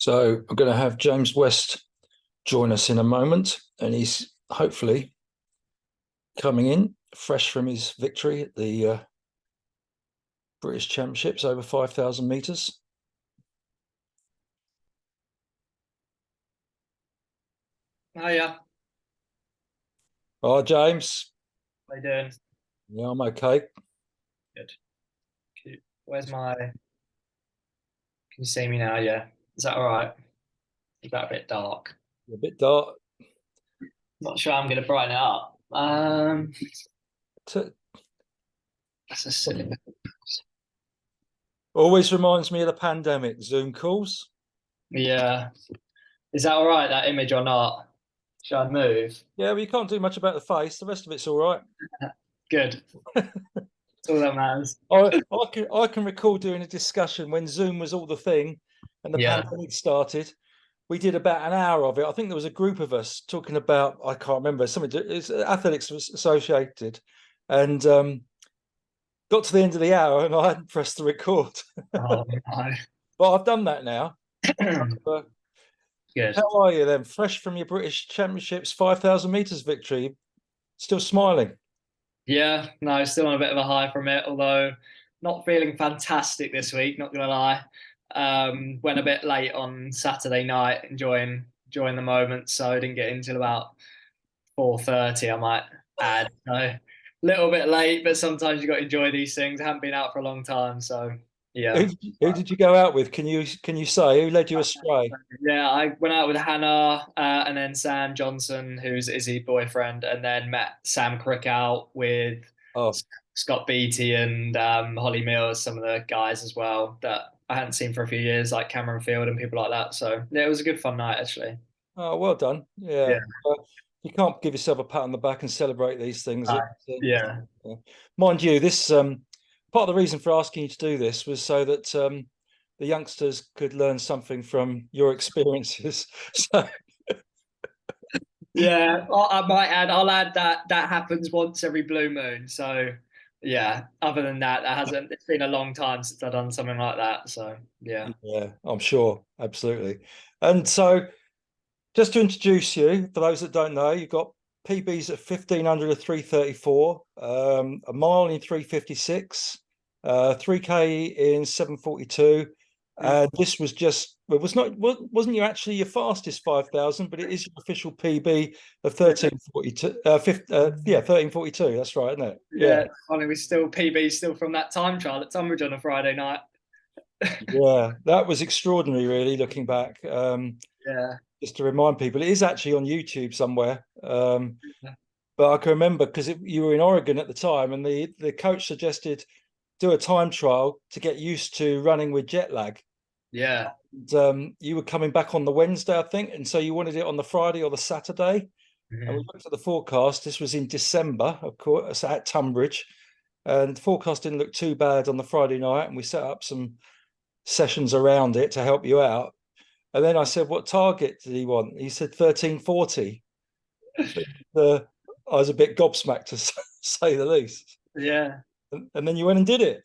So I'm going to have James West join us in a moment, and he's hopefully coming in fresh from his victory at the British Championships over 5,000 metres. Oh yeah, Oh, James. how you doing? Yeah, I'm okay. Good. Cute. Where's my? Can you see me now? Yeah. Is that all right? Is that a bit dark? A bit dark. Not sure I'm gonna brighten it up. T- That's a silly bit. Always reminds me of the pandemic, Zoom calls. Yeah. Is that all right? That image or not? Should I move? Yeah, but you can't do much about the face. The rest of it's all right. Good. That's all that matters. I can recall doing a discussion when Zoom was all the thing and the Yeah. pandemic started. We did about an hour of it. I think there was a group of us talking about, I can't remember, something, it's athletics was associated, and got to the end of the hour and I hadn't pressed the record. Oh no. But I've done that now. Uh, Good. how are you then? Fresh from your British Championships 5,000 metres victory, still smiling? Yeah. No, still on a bit of a high from it, although not feeling fantastic this week. Not gonna lie. Went a bit late on Saturday night, enjoying the moment, so I didn't get in till about 4:30. I might add. So a little bit late, but sometimes you got to enjoy these things. I haven't been out for a long time, so Who yeah. did you, who did you go out with? Can you say who led you astray? Yeah, I went out with Hannah and then Sam Johnson, who's Izzy's boyfriend, and then met Sam Crick out with Oh, Scott Beattie and Holly Mills, some of the guys as well that I hadn't seen for a few years, like Cameron Field and people like that. So yeah, it was a good fun night actually. oh, well done. Yeah. Yeah. You can't give yourself a pat on the back and celebrate these things. Yeah. Mind you, this part of the reason for asking you to do this was so that the youngsters could learn something from your experiences. So, Yeah, I might add. I'll add that that happens once every blue moon. So, yeah. Other than that, that hasn't. It's been a long time since I've done something like that. So, yeah. yeah, I'm sure, absolutely. And so, just to introduce you, for those that don't know, you've got PBs at 1500 to 334, a mile in 356, 3K in 742. And this was just, it was not, wasn't you actually your fastest 5,000, but it is your official PB of 1342, 1342. That's right, isn't it? Yeah. Yeah, funny. We still PB still from that time trial at Tunbridge on a Friday night. Yeah. That was extraordinary, really, looking back. Yeah. Just to remind people, it is actually on YouTube somewhere. But I can remember because you were in Oregon at the time, and the coach suggested do a time trial to get used to running with jet lag. Yeah. And, you were coming back on the Wednesday, I think, and so you wanted it on the Friday or the Saturday. And we Mhm. looked at the forecast. This was in December, of course, at Tunbridge, and the forecast didn't look too bad on the Friday night. And we set up some sessions around it to help you out. And then I said, "What target did he want?" He said 1340. Uh, I was a bit gobsmacked to say the least. Yeah. And then you went and did it.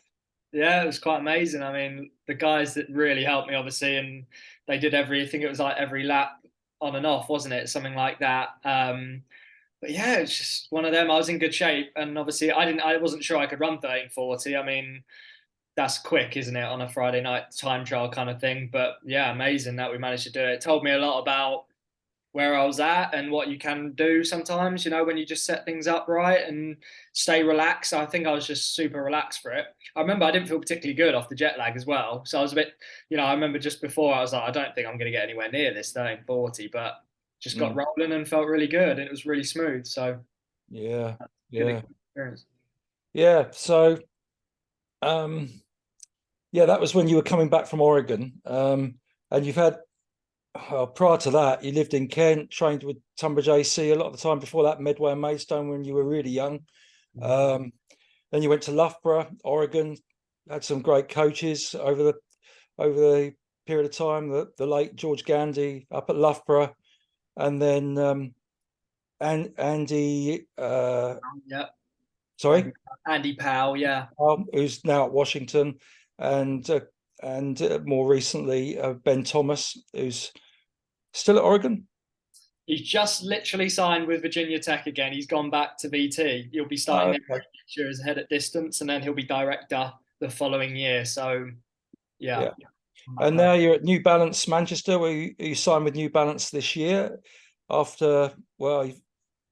Yeah, it was quite amazing. I mean, the guys that really helped me, obviously, and they did every, I think it was like every lap on and off, wasn't it? Something like that. But yeah, it's just one of them. I was in good shape, and obviously, I wasn't sure I could run 13:40. I mean, that's quick, isn't it, on a Friday night time trial kind of thing? But yeah, amazing that we managed to do it. It told me a lot about where I was at and what you can do sometimes, when you just set things up right and stay relaxed. I think I was just super relaxed for it. I remember I didn't feel particularly good off the jet lag as well. So I was a bit, I remember just before I was like, I don't think I'm going to get anywhere near this 13:40, but just got Mm, rolling and felt really good and it was really smooth. So yeah, good yeah, experience. yeah. So, um, yeah, that was when you were coming back from Oregon. And you've had, prior to that, you lived in Kent, trained with Tunbridge AC a lot of the time before that, Medway and Maidstone when you were really young. Um, then you went to Loughborough, Oregon, had some great coaches over the period of time. The late George Gandy up at Loughborough, and then and Andy, Yeah. sorry, Andy, Andy Powell. Yeah. who's now at Washington, and and more recently Ben Thomas, who's still at Oregon. He's just literally signed with Virginia Tech again. He's gone back to VT. He'll be Oh, starting there okay. next year as a head at distance, and then he'll be director the following year. So, yeah. Yeah. And now you're at New Balance Manchester, where you signed with New Balance this year after, well, you've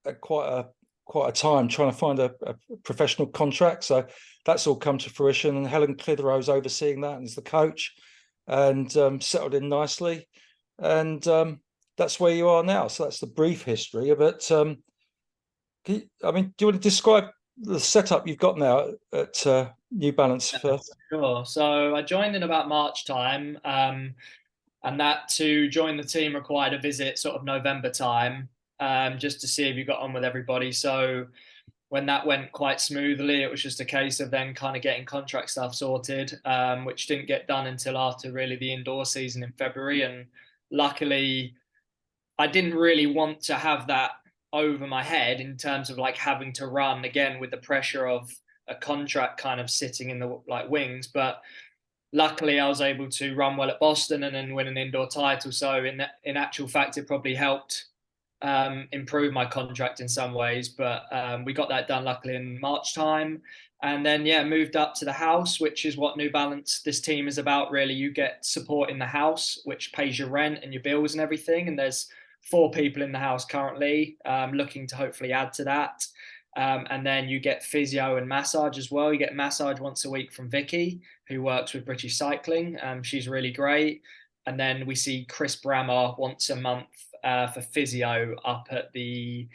had quite a time trying to find a professional contract. So that's all come to fruition. And Helen Clitheroe's overseeing that and is the coach, and settled in nicely. And that's where you are now. So that's the brief history. But do you want to describe the setup you've got now at New Balance first? Sure. So I joined in about March time, and that to join the team required a visit sort of November time, just to see if you got on with everybody. So when that went quite smoothly, it was just a case of then kind of getting contract stuff sorted, which didn't get done until after really the indoor season in February. And luckily, I didn't really want to have that over my head in terms of like having to run again with the pressure of a contract kind of sitting in the like wings. But luckily, I was able to run well at Boston and then win an indoor title. So in actual fact, it probably helped improve my contract in some ways. But we got that done luckily in March time. And then, yeah, moved up to the house, which is what New Balance, this team is about, really. You get support in the house, which pays your rent and your bills and everything. And there's 4 people in the house currently, looking to hopefully add to that. And then you get physio and massage as well. You get massage once a week from Vicky, who works with British Cycling. She's really great. And then we see Chris Brammer once a month for physio up at the,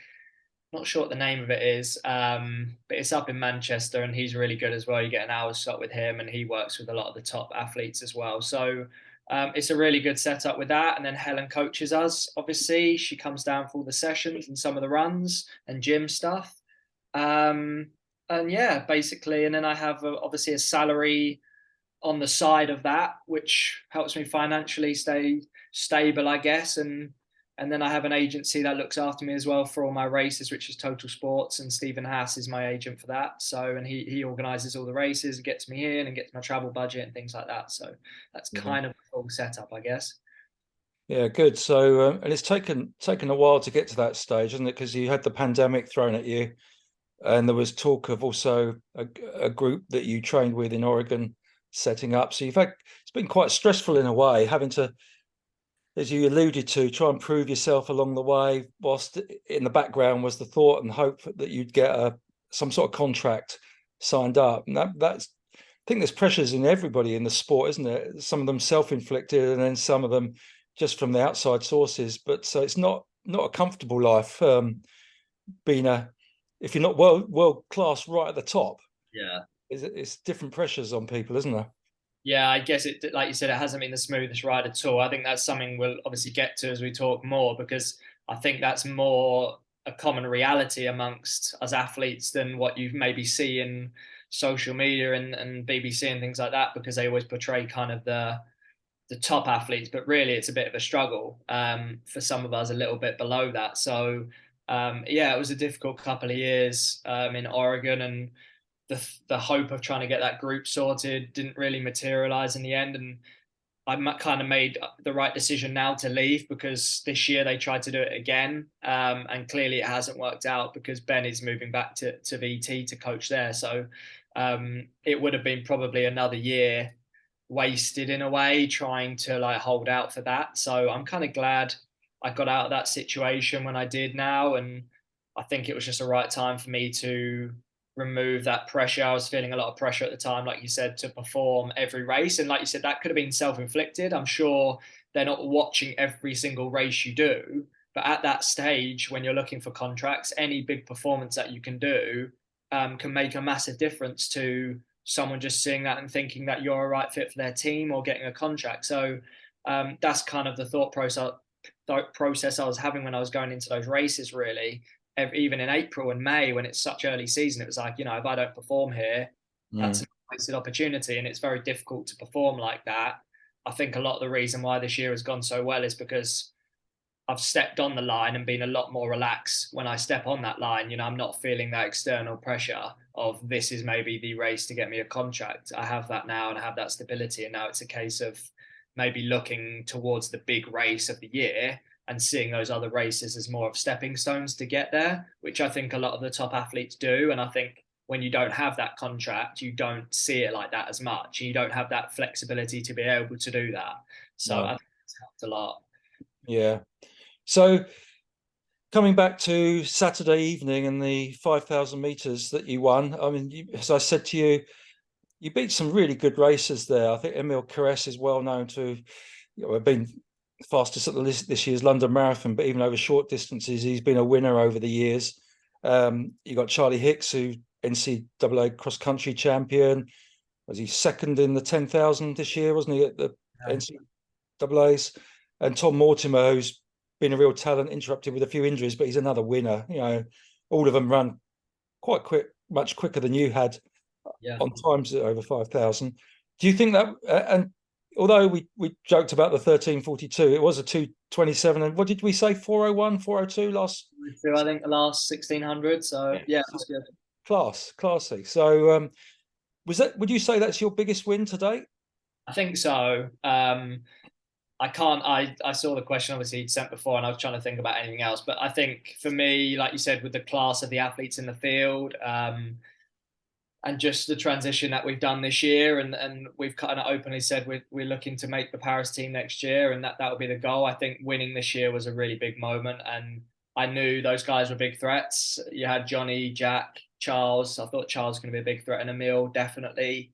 not sure what the name of it is, but it's up in Manchester, and he's really good as well. You get an hour's slot with him, and he works with a lot of the top athletes as well. So it's a really good setup with that. And then Helen coaches us, obviously. She comes down for all the sessions and some of the runs and gym stuff. And yeah, basically, and then I have obviously a salary on the side of that, which helps me financially stay stable, I guess. And then I have an agency that looks after me as well for all my races, which is Total Sports, and Stephen Haas is my agent for that. So, and he organises all the races and gets me in and gets my travel budget and things like that. So that's kind of a full setup, I guess. Yeah, good. So, and it's taken a while to get to that stage, isn't it? Because you had the pandemic thrown at you, and there was talk of also a group that you trained with in Oregon setting up. So it's been quite stressful in a way, having to, as you alluded to, try and prove yourself along the way, whilst in the background was the thought and hope that you'd get some sort of contract signed up. And that's, I think there's pressures in everybody in the sport, isn't it? Some of them self-inflicted, and then some of them just from the outside sources. But so it's not a comfortable life, being if you're not world class right at the top. Yeah. It's different pressures on people, isn't there? Yeah, I guess it, like you said, it hasn't been the smoothest ride at all. I think that's something we'll obviously get to as we talk more, because I think that's more a common reality amongst us athletes than what you maybe see in social media and BBC and things like that, because they always portray kind of the top athletes, but really it's a bit of a struggle for some of us a little bit below that. So yeah, it was a difficult couple of years in Oregon, and the hope of trying to get that group sorted didn't really materialize in the end. And I kind of made the right decision now to leave, because this year they tried to do it again, and clearly it hasn't worked out because Ben is moving back to VT to coach there. So it would have been probably another year wasted in a way trying to like hold out for that. So I'm kind of glad I got out of that situation when I did now, and I think it was just the right time for me to remove that pressure. I was feeling a lot of pressure at the time, like you said, to perform every race. And like you said, that could have been self-inflicted. I'm sure they're not watching every single race you do. But at that stage, when you're looking for contracts, any big performance that you can do can make a massive difference to someone just seeing that and thinking that you're a right fit for their team or getting a contract. So that's kind of the thought process I was having when I was going into those races, really. Even in April and May, when it's such early season, it was like, if I don't perform here, that's a wasted opportunity. And it's very difficult to perform like that. I think a lot of the reason why this year has gone so well is because I've stepped on the line and been a lot more relaxed when I step on that line. I'm not feeling that external pressure. of this is maybe the race to get me a contract. I have that now and I have that stability. And now it's a case of maybe looking towards the big race of the year and seeing those other races as more of stepping stones to get there, which I think a lot of the top athletes do. And I think when you don't have that contract, you don't see it like that as much. And you don't have that flexibility to be able to do that. So No. I think it's helped a lot. Yeah. So coming back to Saturday evening and the 5,000 meters that you won, I mean, as I said to you, you beat some really good racers there. I think Emile Caresse is well known to, have been fastest at this year's London Marathon, but even over short distances, he's been a winner over the years. You got Charlie Hicks, who NCAA cross country champion. Was he second in the 10,000 this year? Wasn't he at the NCAA's? And Tom Mortimer, who's been a real talent, interrupted with a few injuries, but he's another winner. All of them run quite quick, much quicker than you had on times at over 5,000. Do you think that? And although we joked about the 13:42, it was a 2:27. And what did we say? 4:01, 4:02 last? I think the last 1,600. So yeah, that's good. Classy. So was that? Would you say that's your biggest win to date? I think so. I can't. I saw the question obviously he'd sent before, and I was trying to think about anything else. But I think for me, like you said, with the class of the athletes in the field, and just the transition that we've done this year, and we've kind of openly said we're looking to make the Paris team next year, and that will be the goal. I think winning this year was a really big moment, and I knew those guys were big threats. You had Johnny, Jack, Charles. I thought Charles was going to be a big threat, and Emile definitely.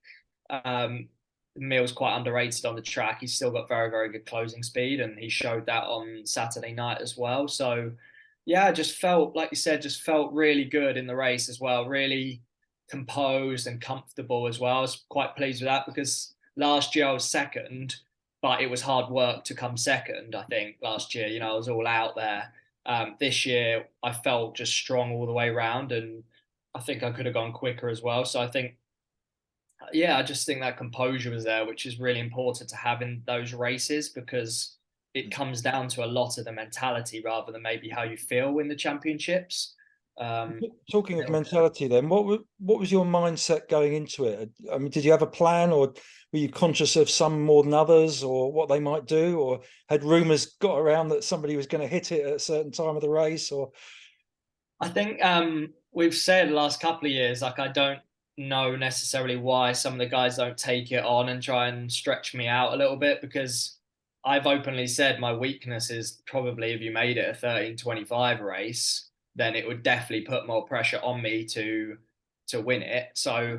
Emile's quite underrated on the track. He's still got very, very good closing speed, and he showed that on Saturday night as well. So, yeah, I just felt, like you said, just felt really good in the race as well. Really composed and comfortable as well. I was quite pleased with that because last year I was second, but it was hard work to come second. I think last year, I was all out there. This year I felt just strong all the way around, and I think I could have gone quicker as well. So I think yeah, I just think that composure was there, which is really important to have in those races because it comes down to a lot of the mentality rather than maybe how you feel in the championships. Talking of mentality, then, what was your mindset going into it? I mean, did you have a plan, or were you conscious of some more than others, or what they might do, or had rumours got around that somebody was going to hit it at a certain time of the race? Or I think we've said the last couple of years, like I don't know necessarily why some of the guys don't take it on and try and stretch me out a little bit because I've openly said my weakness is probably if you made it a 13:25 race, then it would definitely put more pressure on me to win it. So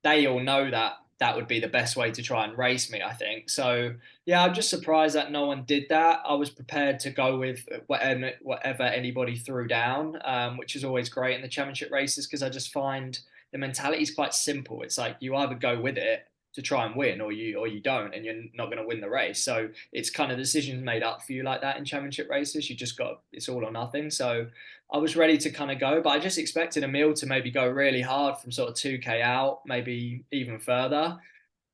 they all know that that would be the best way to try and race me, I think. So yeah, I'm just surprised that no one did that. I was prepared to go with whatever anybody threw down, which is always great in the championship races because I just find the mentality is quite simple. It's like you either go with it to try and win, or you don't, and you're not going to win the race. So it's kind of decisions made up for you like that in championship races. You just got it's all or nothing. So I was ready to kind of go, but I just expected Emile to maybe go really hard from sort of 2K out, maybe even further.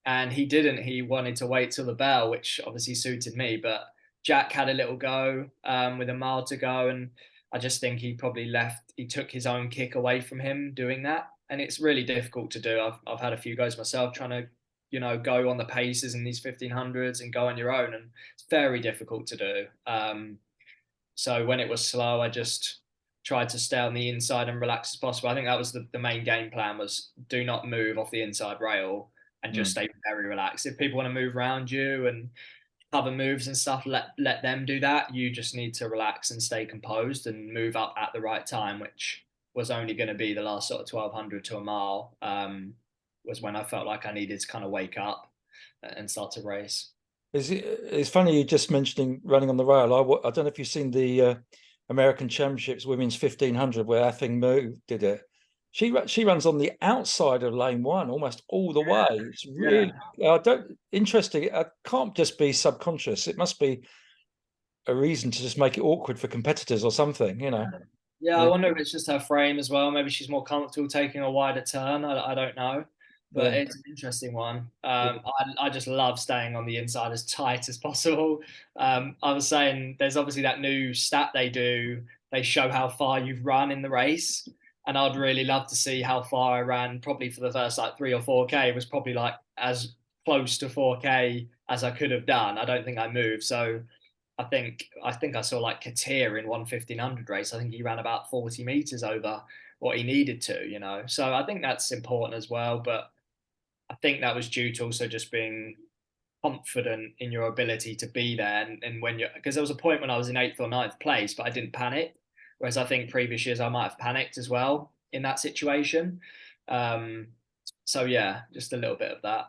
And he didn't. He wanted to wait till the bell, which obviously suited me. But Jack had a little go with a mile to go, and I just think he probably left. He took his own kick away from him doing that, and it's really difficult to do. I've had a few goes myself trying to, go on the paces in these 1500s and go on your own, and it's very difficult to do. So when it was slow, I just tried to stay on the inside and relax as possible. I think that was the main game plan was do not move off the inside rail and just stay very relaxed. If people want to move around you and cover moves and stuff, let them do that. You just need to relax and stay composed and move up at the right time, which was only going to be the last sort of 1200 to a mile, was when I felt like I needed to kind of wake up and start to race. It's funny you just mentioning running on the rail. I don't know if you've seen the American Championships Women's 1500 where Athing Mu did it. She runs on the outside of lane one almost all the way. It's really interesting. It can't just be subconscious. It must be a reason to just make it awkward for competitors or something, Yeah, I wonder if it's just her frame as well. Maybe she's more comfortable taking a wider turn. I don't know, but it's an interesting one. I just love staying on the inside as tight as possible. I was saying there's obviously that new stat they do. They show how far you've run in the race. and I'd really love to see how far I ran. Probably for the first like 3 or 4K was probably like as close to 4K as I could have done. I don't think I moved. So I think I saw like Katir in 1:1500 race. I think he ran about 40 meters over what he needed to, you know. So I think that's important as well. But I think that was due to also just being confident in your ability to be there. And when you're, because there was a point when I was in eighth or ninth place, but I didn't panic. Whereas I think previous years I might have panicked as well in that situation. Um, so yeah, just a little bit of that.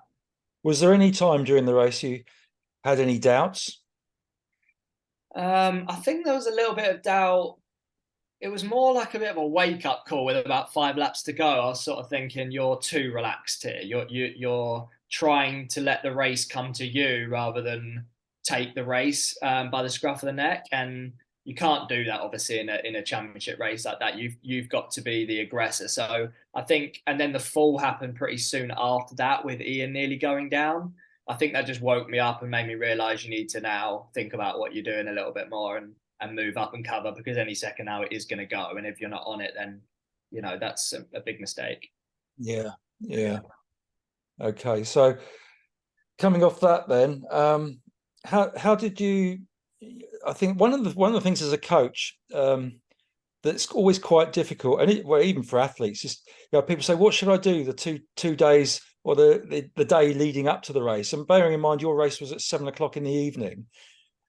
Was there any time during the race you had any doubts? I think there was a little bit of doubt. It was more like a bit of a wake up call with about 5 laps to go. I was sort of thinking, you're too relaxed here. You're trying to let the race come to you rather than take the race by the scruff of the neck, and you can't do that obviously in a championship race like that. You've got to be the aggressor. So I think, and then the fall happened pretty soon after that with Ian nearly going down. I think that just woke me up and made me realize you need to now think about what you're doing a little bit more and move up and cover, because any second now it is going to go. And if you're not on it, then, you know, that's a big mistake. Yeah, yeah. Okay, so coming off that, then, how did you? I think one of the things as a coach, that's always quite difficult, and well, even for athletes, just, people say, "What should I do the two days or the day leading up to the race?" And bearing in mind your race was at 7 o'clock in the evening,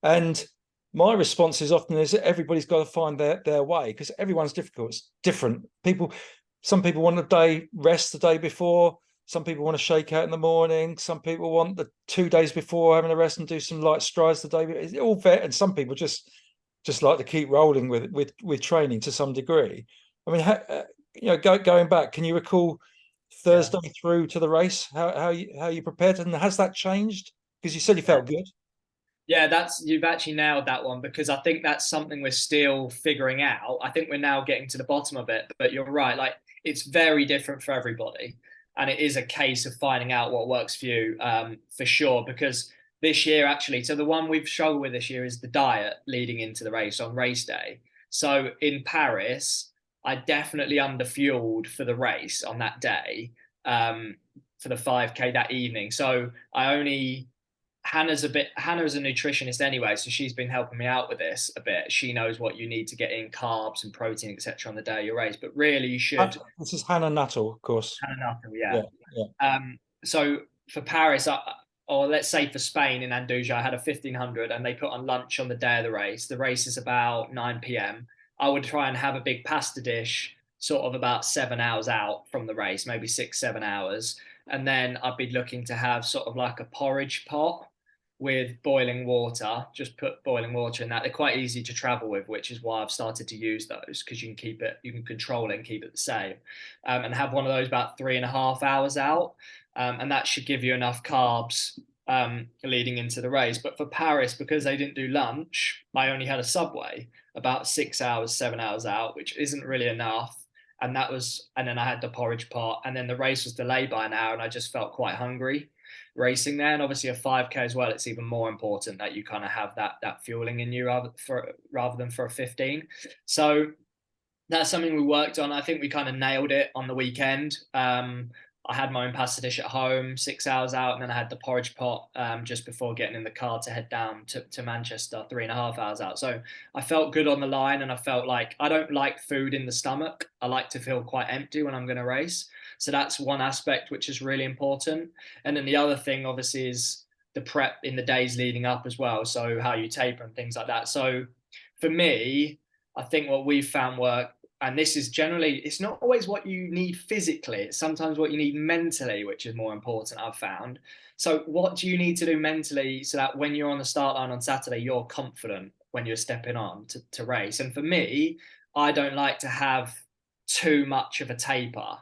and my response is often is that everybody's got to find their way, because everyone's difficult. It's different. Some people want a day rest the day before. Some people want to shake out in the morning. Some people want the 2 days before having a rest and do some light strides the day. It's all fair. And some people just like to keep rolling with training to some degree. I mean, going back, can you recall Yeah. Thursday through to the race, how you prepared, and has that changed? Because you said you felt good. Yeah, that's, you've actually nailed that one, because I think that's something we're still figuring out. I think we're now getting to the bottom of it, but you're right, like it's very different for everybody, and it is a case of finding out what works for you, for sure. Because this year, actually, so the one we've struggled with this year is the diet leading into the race on race day. So in Paris, I definitely underfueled for the race on that day, for the 5K that evening. So I only Hannah's a nutritionist anyway, so she's been helping me out with this a bit. She knows what you need to get in carbs and protein, etc., on the day of your race. But really, you should. This is Hannah Nuttall, of course. Hannah Nuttall, yeah. Yeah, yeah. So for Paris, or let's say for Spain in Anduja, I had a 1500, and they put on lunch on the day of the race. The race is about 9 p.m. I would try and have a big pasta dish, sort of about 7 hours out from the race, maybe 6, 7 hours, and then I'd be looking to have sort of like a porridge pot with boiling water. Just put boiling water in that. They're quite easy to travel with, which is why I've started to use those, because you can control it and keep it the same. And have one of those about 3.5 hours out. And that should give you enough carbs leading into the race. But for Paris, because they didn't do lunch, I only had a Subway about 6 hours, 7 hours out, which isn't really enough. And then I had the porridge pot, and then the race was delayed by an hour, and I just felt quite hungry racing there. And obviously a 5K as well, it's even more important that you kind of have that fueling in you rather than for a 15. So that's something we worked on. I think we kind of nailed it on the weekend. I had my own pasta dish at home, 6 hours out, and then I had the porridge pot just before getting in the car to head down to Manchester, 3.5 hours out. So I felt good on the line, and I felt like I don't like food in the stomach. I like to feel quite empty when I'm going to race. So that's one aspect which is really important. And then the other thing, obviously, is the prep in the days leading up as well. So how you taper and things like that. So for me, I think what we've found work, and this is generally, it's not always what you need physically, it's sometimes what you need mentally, which is more important, I've found. So what do you need to do mentally so that when you're on the start line on Saturday, you're confident when you're stepping on to race? And for me, I don't like to have too much of a taper.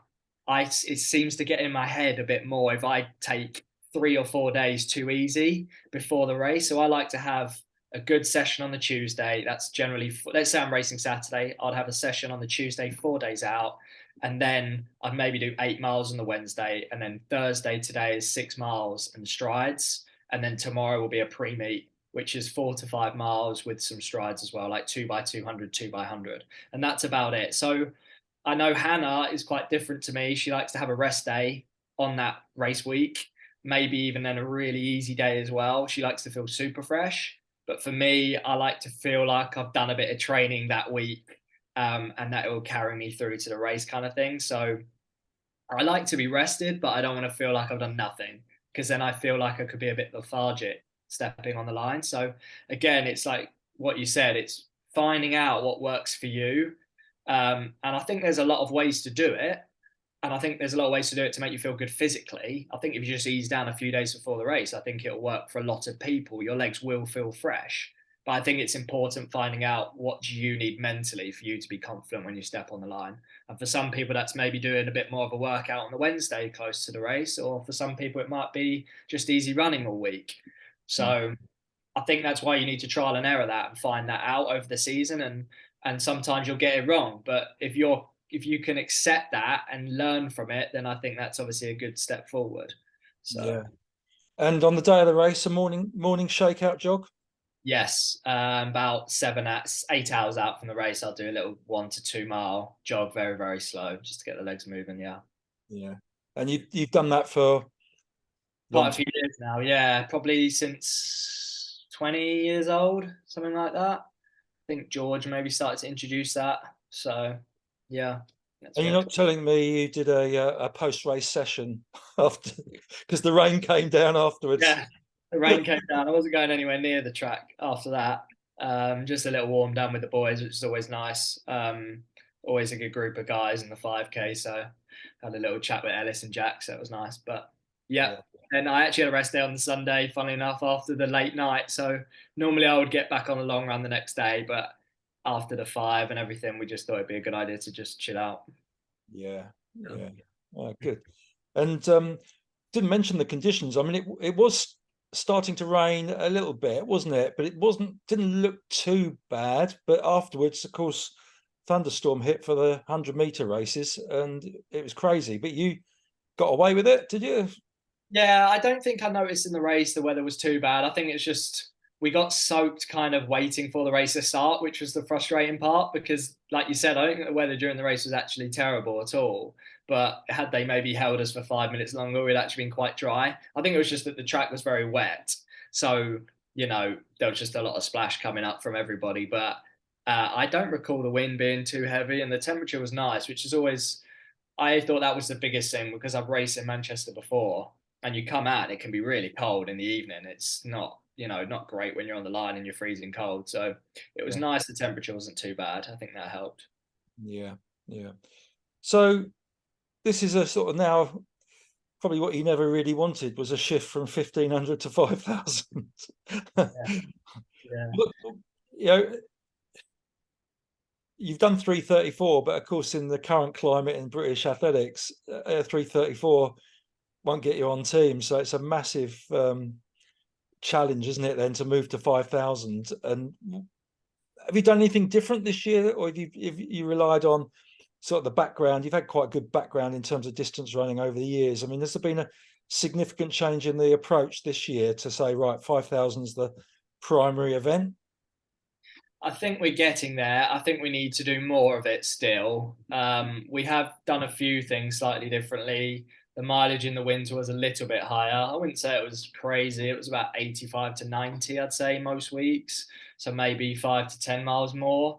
It seems to get in my head a bit more if I take 3 or 4 days too easy before the race. So I like to have a good session on the Tuesday. That's generally, let's say I'm racing Saturday, I'd have a session on the Tuesday, 4 days out. And then I'd maybe do 8 miles on the Wednesday. And then Thursday today is 6 miles and strides. And then tomorrow will be a pre-meet, which is 4 to 5 miles with some strides as well, like 2 by 200, 2 by 100. And that's about it. So I know Hannah is quite different to me. She likes to have a rest day on that race week, maybe even then a really easy day as well. She likes to feel super fresh. But for me, I like to feel like I've done a bit of training that week, and that it will carry me through to the race kind of thing. So I like to be rested, but I don't want to feel like I've done nothing, because then I feel like I could be a bit lethargic stepping on the line. So again, it's like what you said, it's finding out what works for you. And I think there's a lot of ways to do it. And I think there's a lot of ways to do it to make you feel good physically. I think if you just ease down a few days before the race, I think it'll work for a lot of people. Your legs will feel fresh. But I think it's important finding out what do you need mentally for you to be confident when you step on the line. And for some people, that's maybe doing a bit more of a workout on the Wednesday close to the race. Or for some people, it might be just easy running all week. So I think that's why you need to trial and error that and find that out over the season. And sometimes you'll get it wrong. But if you can accept that and learn from it, then I think that's obviously a good step forward. So Yeah. And on the day of the race, a morning shakeout jog. yes, about 8 hours out from the race, I'll do a little 1 to 2 mile jog, very, very slow, just to get the legs moving. Yeah. Yeah. And you've done that for Quite long a few years now. Yeah. Probably since 20 years old, something like that. I think George maybe started to introduce that. So yeah. That's And you're what not telling me you did a post race session after, because the rain came down afterwards. Yeah, the rain came down. I wasn't going anywhere near the track after that. Just a little warm down with the boys, which is always nice. Always a good group of guys in the 5K. So had a little chat with Ellis and Jack, so it was nice. But yeah, Yeah. and I actually had a rest day on the Sunday, funnily enough, after the late night. So normally I would get back on a long run the next day, but after the 5 and everything, we just thought it'd be a good idea to just chill out. Yeah. Yeah. Oh, good. And didn't mention the conditions. I mean, it was starting to rain a little bit, wasn't it? But didn't look too bad. But afterwards, of course, thunderstorm hit for the 100-meter races, and it was crazy. But you got away with it, did you? Yeah, I don't think I noticed in the race the weather was too bad. I think it's just we got soaked kind of waiting for the race to start, which was the frustrating part because, like you said, I don't think the weather during the race was actually terrible at all. But had they maybe held us for 5 minutes longer, we'd actually been quite dry. I think it was just that the track was very wet. So, there was just a lot of splash coming up from everybody. But I don't recall the wind being too heavy and the temperature was nice, which is always, I thought that was the biggest thing because I've raced in Manchester before and you come out and it can be really cold in the evening. It's not, not great when you're on the line and you're freezing cold. So it was Yeah. nice. The temperature wasn't too bad. I think that helped. Yeah. Yeah. So this is a sort of now probably what you never really wanted was a shift from 1,500 to 5,000. Yeah. Yeah. Look, you know, you've done 3:34, but of course, in the current climate in British athletics, 3:34 won't get you on team. So it's a massive challenge, isn't it? Then to move to 5,000. And have you done anything different this year, or have you relied on sort of the background? You've had quite a good background in terms of distance running over the years. I mean, has there been a significant change in the approach this year to say, right, 5,000 is the primary event? I think we're getting there. I think we need to do more of it still. We have done a few things slightly differently. The mileage in the winter was a little bit higher. I wouldn't say it was crazy. It was about 85 to 90, I'd say, most weeks. So maybe 5 to 10 miles more.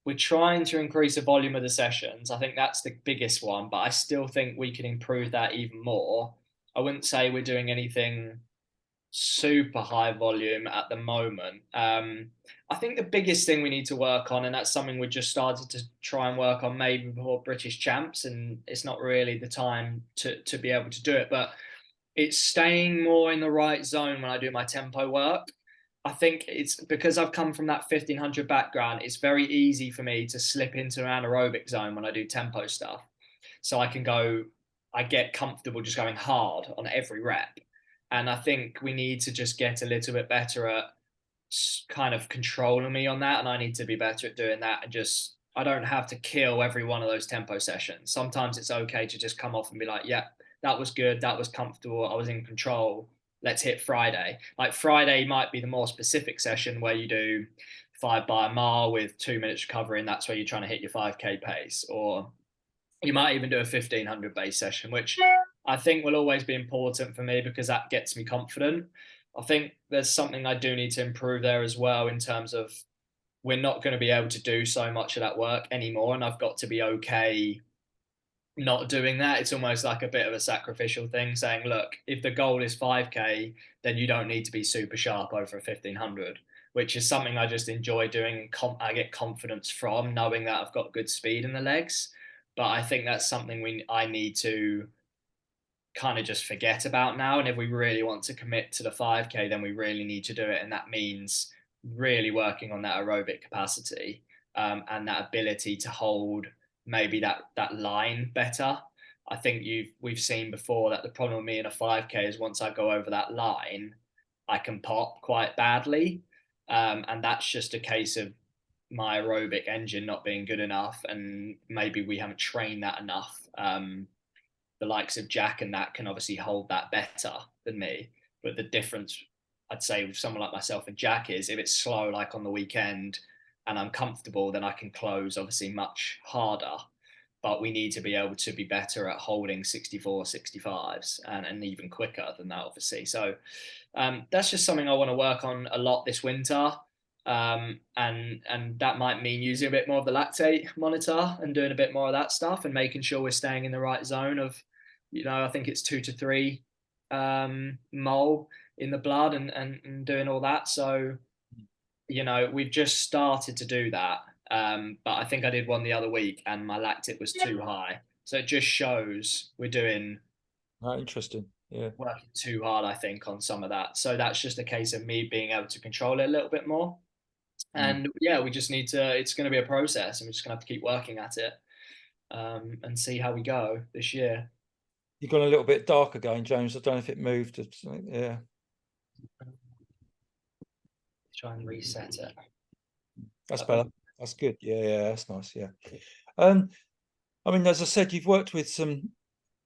We're trying to increase the volume of the sessions. I think that's the biggest one, but I still think we can improve that even more. I wouldn't say we're doing anything super high volume at the moment. I think the biggest thing we need to work on, and that's something we just started to try and work on maybe before British champs, and it's not really the time to be able to do it, but it's staying more in the right zone when I do my tempo work. I think it's because I've come from that 1,500 background, it's very easy for me to slip into an anaerobic zone when I do tempo stuff. So I get comfortable just going hard on every rep. And I think we need to just get a little bit better at kind of controlling me on that. And I need to be better at doing that. And just, I don't have to kill every one of those tempo sessions. Sometimes it's okay to just come off and be like, yeah, that was good. That was comfortable. I was in control. Let's hit Friday. Like Friday might be the more specific session where you do 5 by a mile with 2 minutes recovery. And that's where you're trying to hit your 5K pace. Or You might even do a 1500 base session, which I think will always be important for me because that gets me confident. I think there's something I do need to improve there as well in terms of we're not going to be able to do so much of that work anymore. And I've got to be okay not doing that. It's almost like a bit of a sacrificial thing saying, look, if the goal is 5K, then you don't need to be super sharp over a 1500, which is something I just enjoy doing. I get confidence from knowing that I've got good speed in the legs. But I think that's something I need to kind of just forget about now. And if we really want to commit to the 5K, then we really need to do it. And that means really working on that aerobic capacity, and that ability to hold maybe that line better. I think we've seen before that the problem with me in a 5K is once I go over that line, I can pop quite badly. And that's just a case of my aerobic engine not being good enough, and maybe we haven't trained that enough. The likes of Jack and that can obviously hold that better than me. But the difference, I'd say, with someone like myself and Jack is if it's slow, like on the weekend, and I'm comfortable, then I can close obviously much harder. But we need to be able to be better at holding 64, 65s and even quicker than that, obviously. So that's just something I want to work on a lot this winter. And that might mean using a bit more of the lactate monitor and doing a bit more of that stuff and making sure we're staying in the right zone of, I think it's 2 to 3 mole in the blood, and doing all that. So, we've just started to do that. But I think I did one the other week and my lactate was too high. So it just shows we're doing Interesting. Yeah. working too hard, I think, on some of that. So that's just a case of me being able to control it a little bit more. Mm. And yeah, we just need to, it's going to be a process and we're just going to have to keep working at it, and see how we go this year. You've gone a little bit dark again, James. I don't know if it moved. Yeah. Try and reset it. That's better. That's good. Yeah, that's nice. Yeah. I mean, as I said, you've worked with some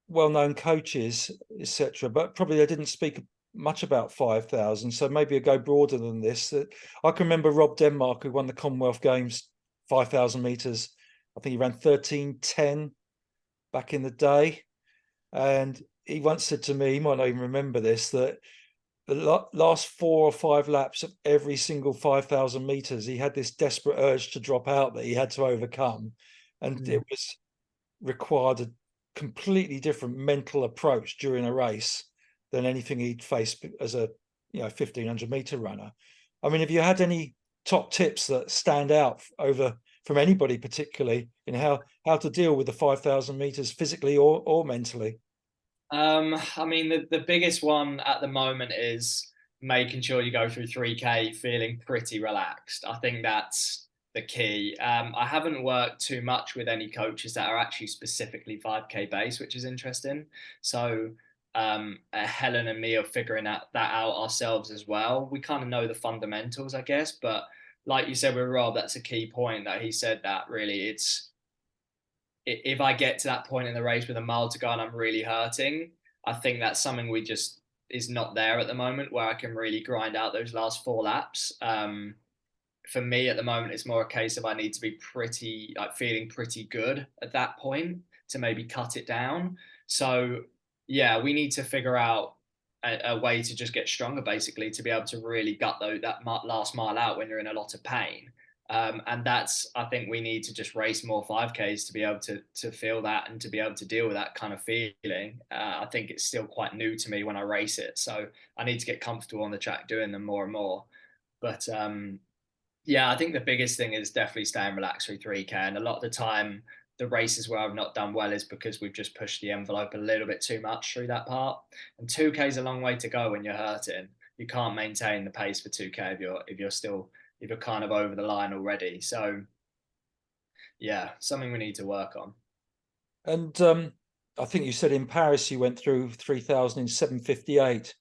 well-known coaches, etc., but probably they didn't speak much about 5,000. So maybe I go broader than this. That I can remember Rob Denmark, who won the Commonwealth Games 5,000 meters. I think he ran 13:10 back in the day, and he once said to me, he might not even remember this, that the last 4 or 5 laps of every single 5,000 meters, he had this desperate urge to drop out that he had to overcome, and it was required a completely different mental approach during a race than anything he'd faced as a 1,500-meter runner. I mean, have you had any top tips that stand out over from anybody, particularly in how to deal with the 5,000 meters physically or mentally? I mean, the biggest one at the moment is making sure you go through 3K feeling pretty relaxed. I think that's the key. I haven't worked too much with any coaches that are actually specifically 5K based, which is interesting. So Helen and me are figuring that out ourselves as well. We kind of know the fundamentals, I guess, but like you said with Rob, that's a key point that he said that really it's if I get to that point in the race with a mile to go and I'm really hurting, I think that's something we just is not there at the moment where I can really grind out those last 4 laps. For me at the moment, it's more a case of I need to be pretty like feeling pretty good at that point to maybe cut it down. So yeah, we need to figure out a way to just get stronger, basically, to be able to really gut that last mile out when you're in a lot of pain. And that's, I think we need to just race more 5Ks to be able to feel that and to be able to deal with that kind of feeling. I think it's still quite new to me when I race it. So I need to get comfortable on the track doing them more and more. But yeah, I think the biggest thing is definitely staying relaxed through 3K. And a lot of the time, the races where I've not done well is because we've just pushed the envelope a little bit too much through that part. And 2K is a long way to go when you're hurting. You can't maintain the pace for 2K if you're kind of over the line already. So yeah, something we need to work on. And I think you said in Paris you went through 3,000 in 7:58,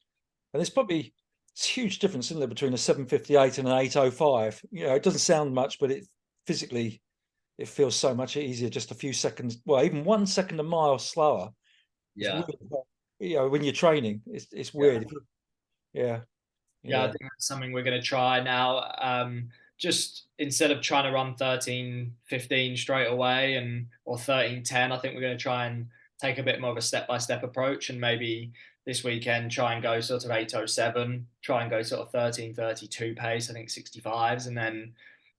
and it's a huge difference, isn't there, between a 7:58 and an 8:05? It doesn't sound much, but it physically it feels so much easier. Just a few seconds, well, even 1 second a mile slower. It's Yeah. weird. When you're training, it's weird. Yeah. Yeah, Yeah, I yeah. think that's something we're going to try now. just instead of trying to run 13:15 straight away or 13:10, I think we're going to try and take a bit more of a step-by-step approach, and maybe this weekend try and go sort of 8:07, try and go sort of 13:32 pace, I think 65s, and then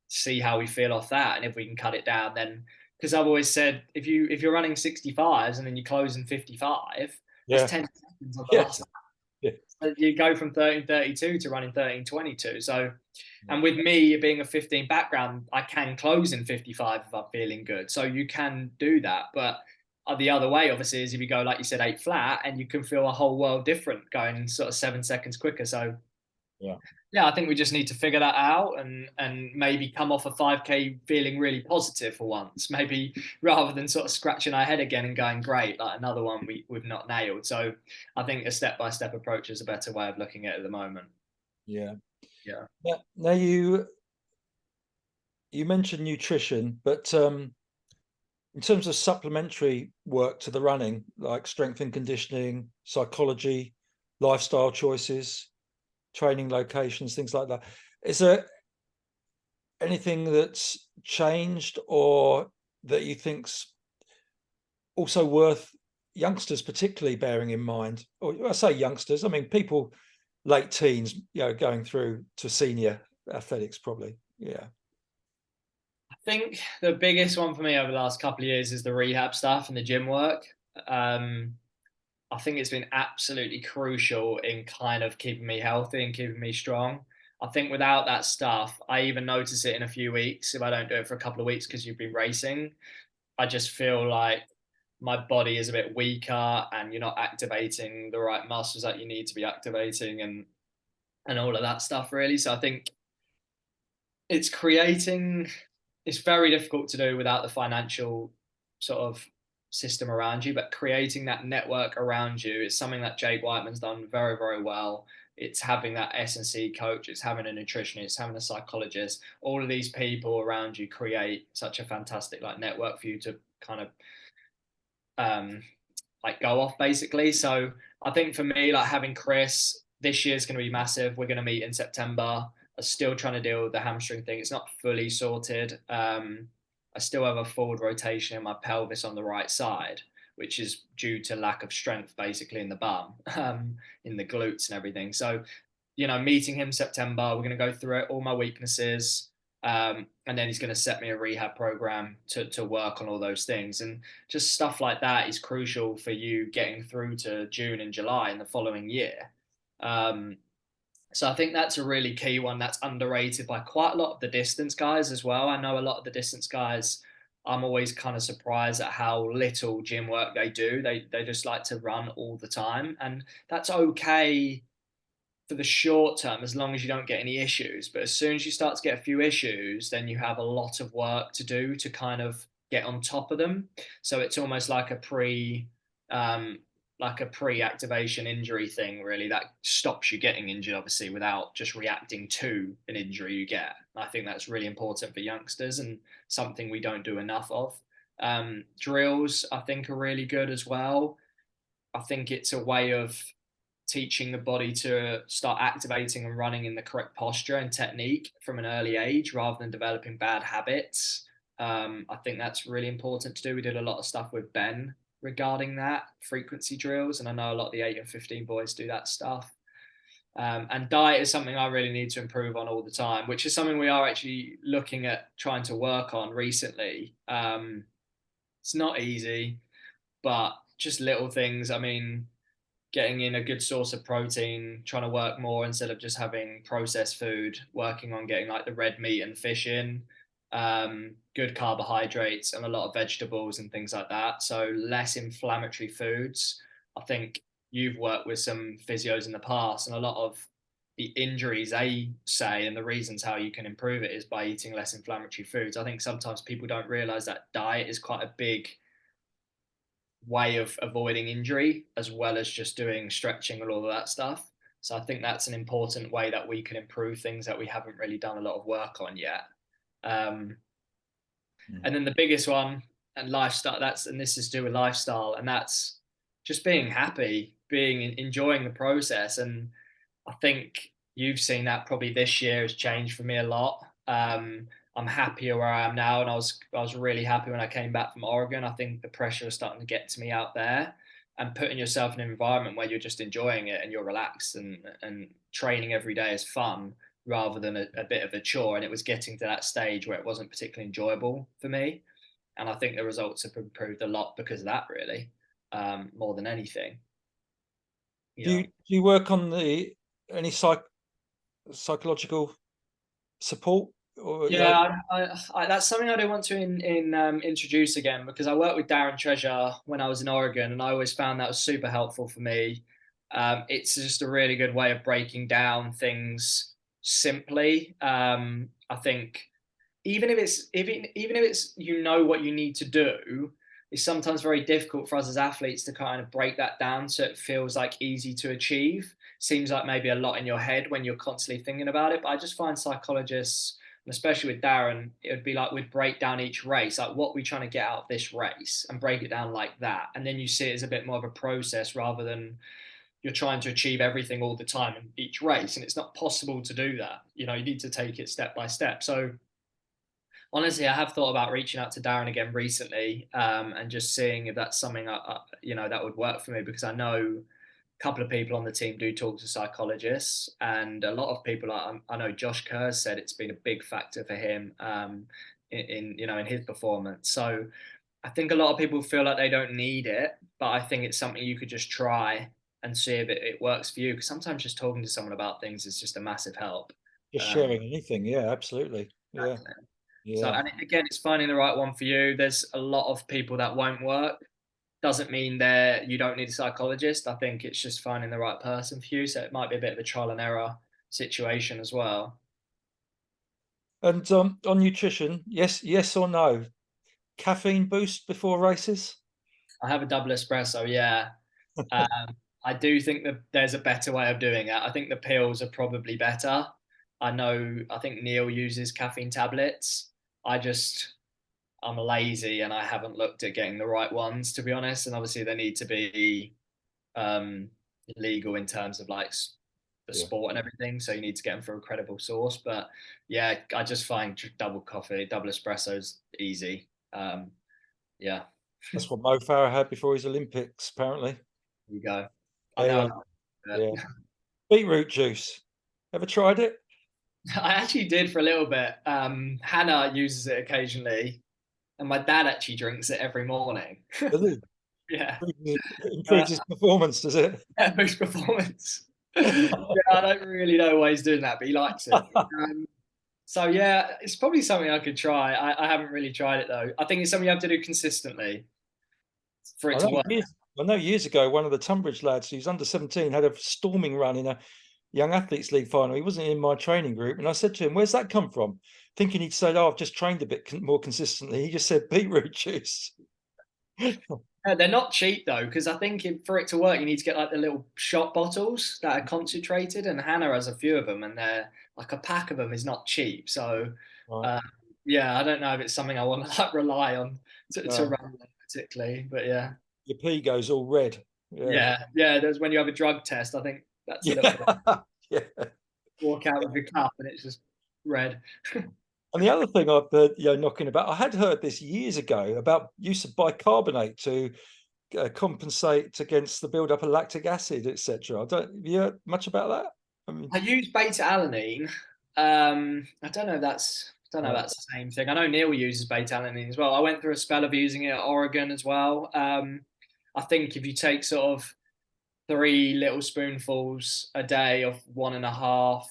see how we feel off that. And if we can cut it down, then, because I've always said, if you're running 65s and then you close in 55, that's Yeah. 10 seconds on the Yeah. last. Yeah. So you go from 13:32 to running 13:22. So, and with me being a 15 background, I can close in 55 if I'm feeling good. So you can do that. But the other way, obviously, is if you go, like you said, 8 flat, and you can feel a whole world different going sort of 7 seconds quicker. So Yeah. yeah, I think we just need to figure that out, and maybe come off a 5K feeling really positive for once, maybe, rather than sort of scratching our head again and going, great, like another one we've not nailed. So I think a step-by-step approach is a better way of looking at it at the moment. Yeah. Yeah. Now you mentioned nutrition, but in terms of supplementary work to the running, like strength and conditioning, psychology, lifestyle choices, training locations, things like that, is there anything that's changed or that you think's also worth youngsters particularly bearing in mind? Or I say youngsters, I mean people late teens, going through to senior athletics probably. Yeah. I think the biggest one for me over the last couple of years is the rehab stuff and the gym work. Um, I think it's been absolutely crucial in kind of keeping me healthy and keeping me strong. I think without that stuff, I even notice it in a few weeks. If I don't do it for a couple of weeks because you've been racing, I just feel like my body is a bit weaker and you're not activating the right muscles that you need to be activating, and all of that stuff really. So I think it's creating, it's very difficult to do without the financial sort of system around you, but creating that network around you is something that Jake Whiteman's done very, very well. It's having that S&C coach, it's having a nutritionist, it's having a psychologist. All of these people around you create such a fantastic like network for you to kind of um, like go off basically. So I think for me, like having Chris this year is going to be massive. We're going to meet in September. I'm still trying to deal with the hamstring thing. It's not fully sorted. I still have a forward rotation in my pelvis on the right side, which is due to lack of strength basically in the bum, in the glutes and everything. So, meeting him September, we're going to go through it, all my weaknesses. And then he's going to set me a rehab program to work on all those things. And just stuff like that is crucial for you getting through to June and July in the following year. Um, so I think that's a really key one that's underrated by quite a lot of the distance guys as well. I know a lot of the distance guys, I'm always kind of surprised at how little gym work they do. They just like to run all the time, and that's okay for the short term as long as you don't get any issues. But as soon as you start to get a few issues, then you have a lot of work to do to kind of get on top of them. So it's almost um, like a pre-activation injury thing, really, that stops you getting injured, obviously, without just reacting to an injury you get. I think that's really important for youngsters and something we don't do enough of. Drills, I think, are really good as well. I think it's a way of teaching the body to start activating and running in the correct posture and technique from an early age rather than developing bad habits. I think that's really important to do. We did a lot of stuff with Ben regarding that, frequency drills, and I know a lot of the 8 and 15 boys do that stuff. And diet is something I really need to improve on all the time, which is something we are actually looking at trying to work on recently. It's not easy, but just little things. I mean, getting in a good source of protein, trying to work more instead of just having processed food, working on getting like the red meat and fish in, good carbohydrates and a lot of vegetables and things like that. So less inflammatory foods. I think you've worked with some physios in the past, and a lot of the injuries they say and the reasons how you can improve it is by eating less inflammatory foods. I think sometimes people don't realize that diet is quite a big way of avoiding injury as well as just doing stretching and all of that stuff. So I think that's an important way that we can improve things that we haven't really done a lot of work on yet. Um, and then the biggest one, and lifestyle, and this is to do with lifestyle, and that's just being happy, enjoying the process. And I think you've seen that probably this year has changed for me a lot. I'm happier where I am now, and I was really happy when I came back from Oregon. I think the pressure is starting to get to me out there, and putting yourself in an environment where you're just enjoying it and you're relaxed, and training every day is fun rather than a bit of a chore. And it was getting to that stage where it wasn't particularly enjoyable for me, and I think the results have improved a lot because of that, really, more than anything. You know. Do you work on the any psychological support or Yeah, that's something I do want to introduce again, because I worked with Darren Treasure when I was in Oregon, and I always found that was super helpful for me. It's just a really good way of breaking down things simply. I think even if it's what you need to do, it's sometimes very difficult for us as athletes to kind of break that down so it feels like easy to achieve. Seems like maybe a lot in your head when you're constantly thinking about it, but I just find psychologists, and especially with Darren, it would be like we'd break down each race, like what we're trying to get out of this race, and break it down like that, and then you see it as a bit more of a process rather than you're trying to achieve everything all the time in each race, and it's not possible to do that. You know, you need to take it step by step. So honestly, I have thought about reaching out to Darren again recently, and just seeing if that's something that would work for me, because I know a couple of people on the team do talk to psychologists, and a lot of people. I know Josh Kerr said it's been a big factor for him, in his performance. So I think a lot of people feel like they don't need it, but I think it's something you could just try and see if it works for you. Because sometimes just talking to someone about things is just a massive help. just Um, sharing anything? Yeah, absolutely. Yeah, So, yeah. and again, it's finding the right one for you. There's a lot of people that won't work. Doesn't mean you don't need a psychologist. I think it's just finding the right person for you. So it might be a bit of a trial and error situation as well. And on nutrition, yes or no? Caffeine boost before races? I have a double espresso, yeah. I do think that there's a better way of doing it. I think the pills are probably better. I think Neil uses caffeine tablets. I just I'm lazy and I haven't looked at getting the right ones, to be honest. And obviously they need to be um, legal in terms of like the Yeah, sport and everything. So you need to get them from a credible source. But yeah, I just find double espressos easy. Yeah, that's what Mo Farah had before his Olympics, apparently. there you go. I know. Anyway, yeah. Beetroot juice. Ever tried it? I actually did for a little bit. Hannah uses it occasionally, and my dad actually drinks it every morning. It Yeah, improves his performance, does it? boost performance. Yeah, I don't really know why he's doing that, but he likes it. So yeah, it's probably something I could try. I haven't really tried it though. I think it's something you have to do consistently for it I to know work. years ago, one of the Tunbridge lads who's under 17 had a storming run in a Young Athletes League final. He wasn't in my training group. And I said to him, "Where's that come from?" Thinking he'd said, "Oh, I've just trained a bit more consistently." He just said beetroot juice. They're not cheap though, because I think for it to work, you need to get like the little shot bottles that are concentrated. And Hannah has a few of them, and they're like a pack of them is not cheap. So Right. uh, yeah, I don't know if it's something I want to like rely on to No, run particularly, but yeah. your pee goes all red. Yeah. Yeah. There's when you have a drug test. I think that's a little bit Yeah. Yeah. walk out with your cup and it's just red. And the other thing I've heard, knocking about, I had heard this years ago about use of bicarbonate to compensate against the buildup of lactic acid, etc. I don't. Have you heard much about that? I mean, I use beta alanine. I don't know. If right. that's the same thing. I know Neil uses beta alanine as well. I went through a spell of using it at Oregon as well. I think if you take sort of three little spoonfuls a day of 1.5, I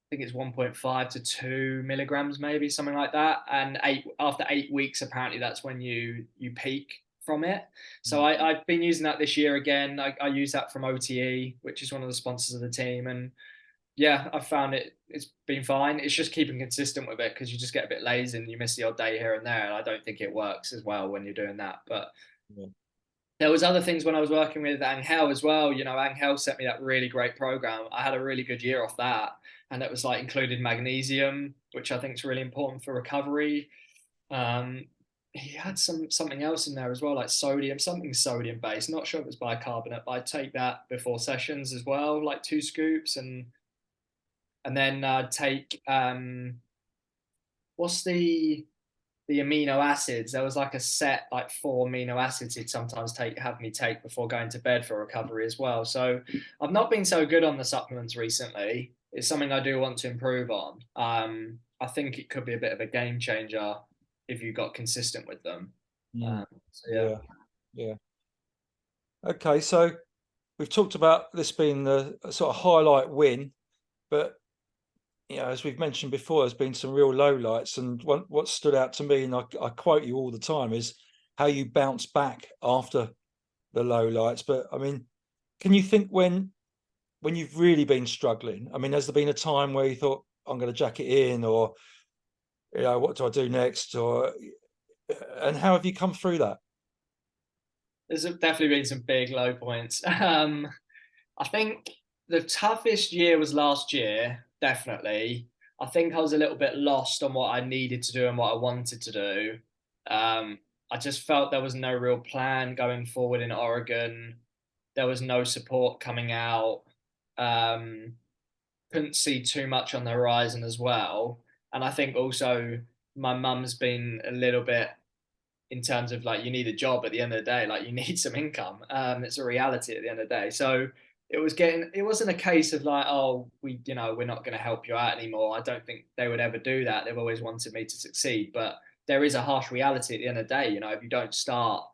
think it's 1.5 to 2 milligrams, maybe something like that. And after 8 weeks, apparently that's when you peak from it. So I've been using that this year again. I use that from OTE, which is one of the sponsors of the team, and yeah, I've found it's been fine. It's just keeping consistent with it, because you just get a bit lazy and you miss the odd day here and there. And I don't think it works as well when you're doing that. But Yeah. there was other things when I was working with Angel as well. You know, Angel sent me that really great program. I had a really good year off that, and it was like included magnesium, which I think is really important for recovery. Um, he had something else in there as well, like sodium, something sodium based. Not sure if it's bicarbonate, but I take that before sessions as well, like 2 scoops, and then take what's the amino acids. There was like a set, like 4 amino acids he'd sometimes have me take before going to bed for recovery as well. So I've not been so good on the supplements recently. It's something I do want to improve on. I think it could be a bit of a game changer if you got consistent with them. Mm. So yeah. Yeah, yeah. Okay, so we've talked about this being the sort of highlight win, but as we've mentioned before, there's been some real lowlights, and what stood out to me, and I quote you all the time, is how you bounce back after the lowlights. But I mean, can you think when you've really been struggling? I mean, has there been a time where you thought, I'm going to jack it in, or what do I do next, or and how have you come through that? There's definitely been some big low points. I think the toughest year was last year, definitely. I think I was a little bit lost on what I needed to do and what I wanted to do. I just felt there was no real plan going forward in Oregon. There was no support coming out. Um, couldn't see too much on the horizon as well. And I think also my mum's been a little bit in terms of like you need a job at the end of the day, like you need some income. It's a reality at the end of the day. So it wasn't a case of like, oh, we're not going to help you out anymore. I don't think they would ever do that. They've always wanted me to succeed, but there is a harsh reality at the end of the day. If you don't start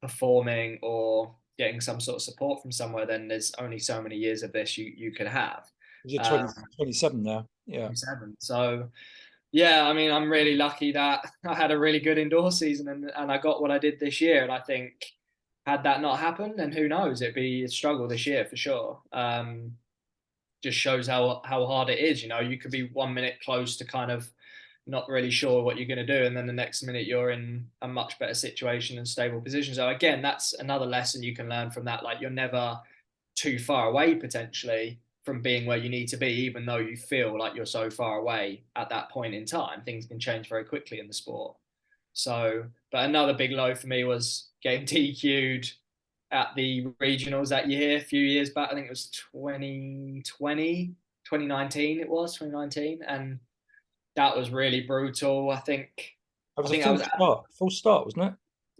performing or getting some sort of support from somewhere, then there's only so many years of this you could have. You're Um, 27 now. Yeah. 7. So yeah, I mean, I'm really lucky that I had a really good indoor season and I got what I did this year. And I think had that not happened, then who knows? It'd be a struggle this year for sure. Just shows how hard it is. You could be 1 minute close to kind of not really sure what you're going to do, and then the next minute you're in a much better situation and stable position. So again, that's another lesson you can learn from that. Like you're never too far away potentially from being where you need to be, even though you feel like you're so far away at that point in time. Things can change very quickly in the sport. So, but another big low for me was getting DQ'd at the regionals that year, a few years back. I think it was 2020, 2019. It was 2019, and that was really brutal. It I was a think I was full start, wasn't it?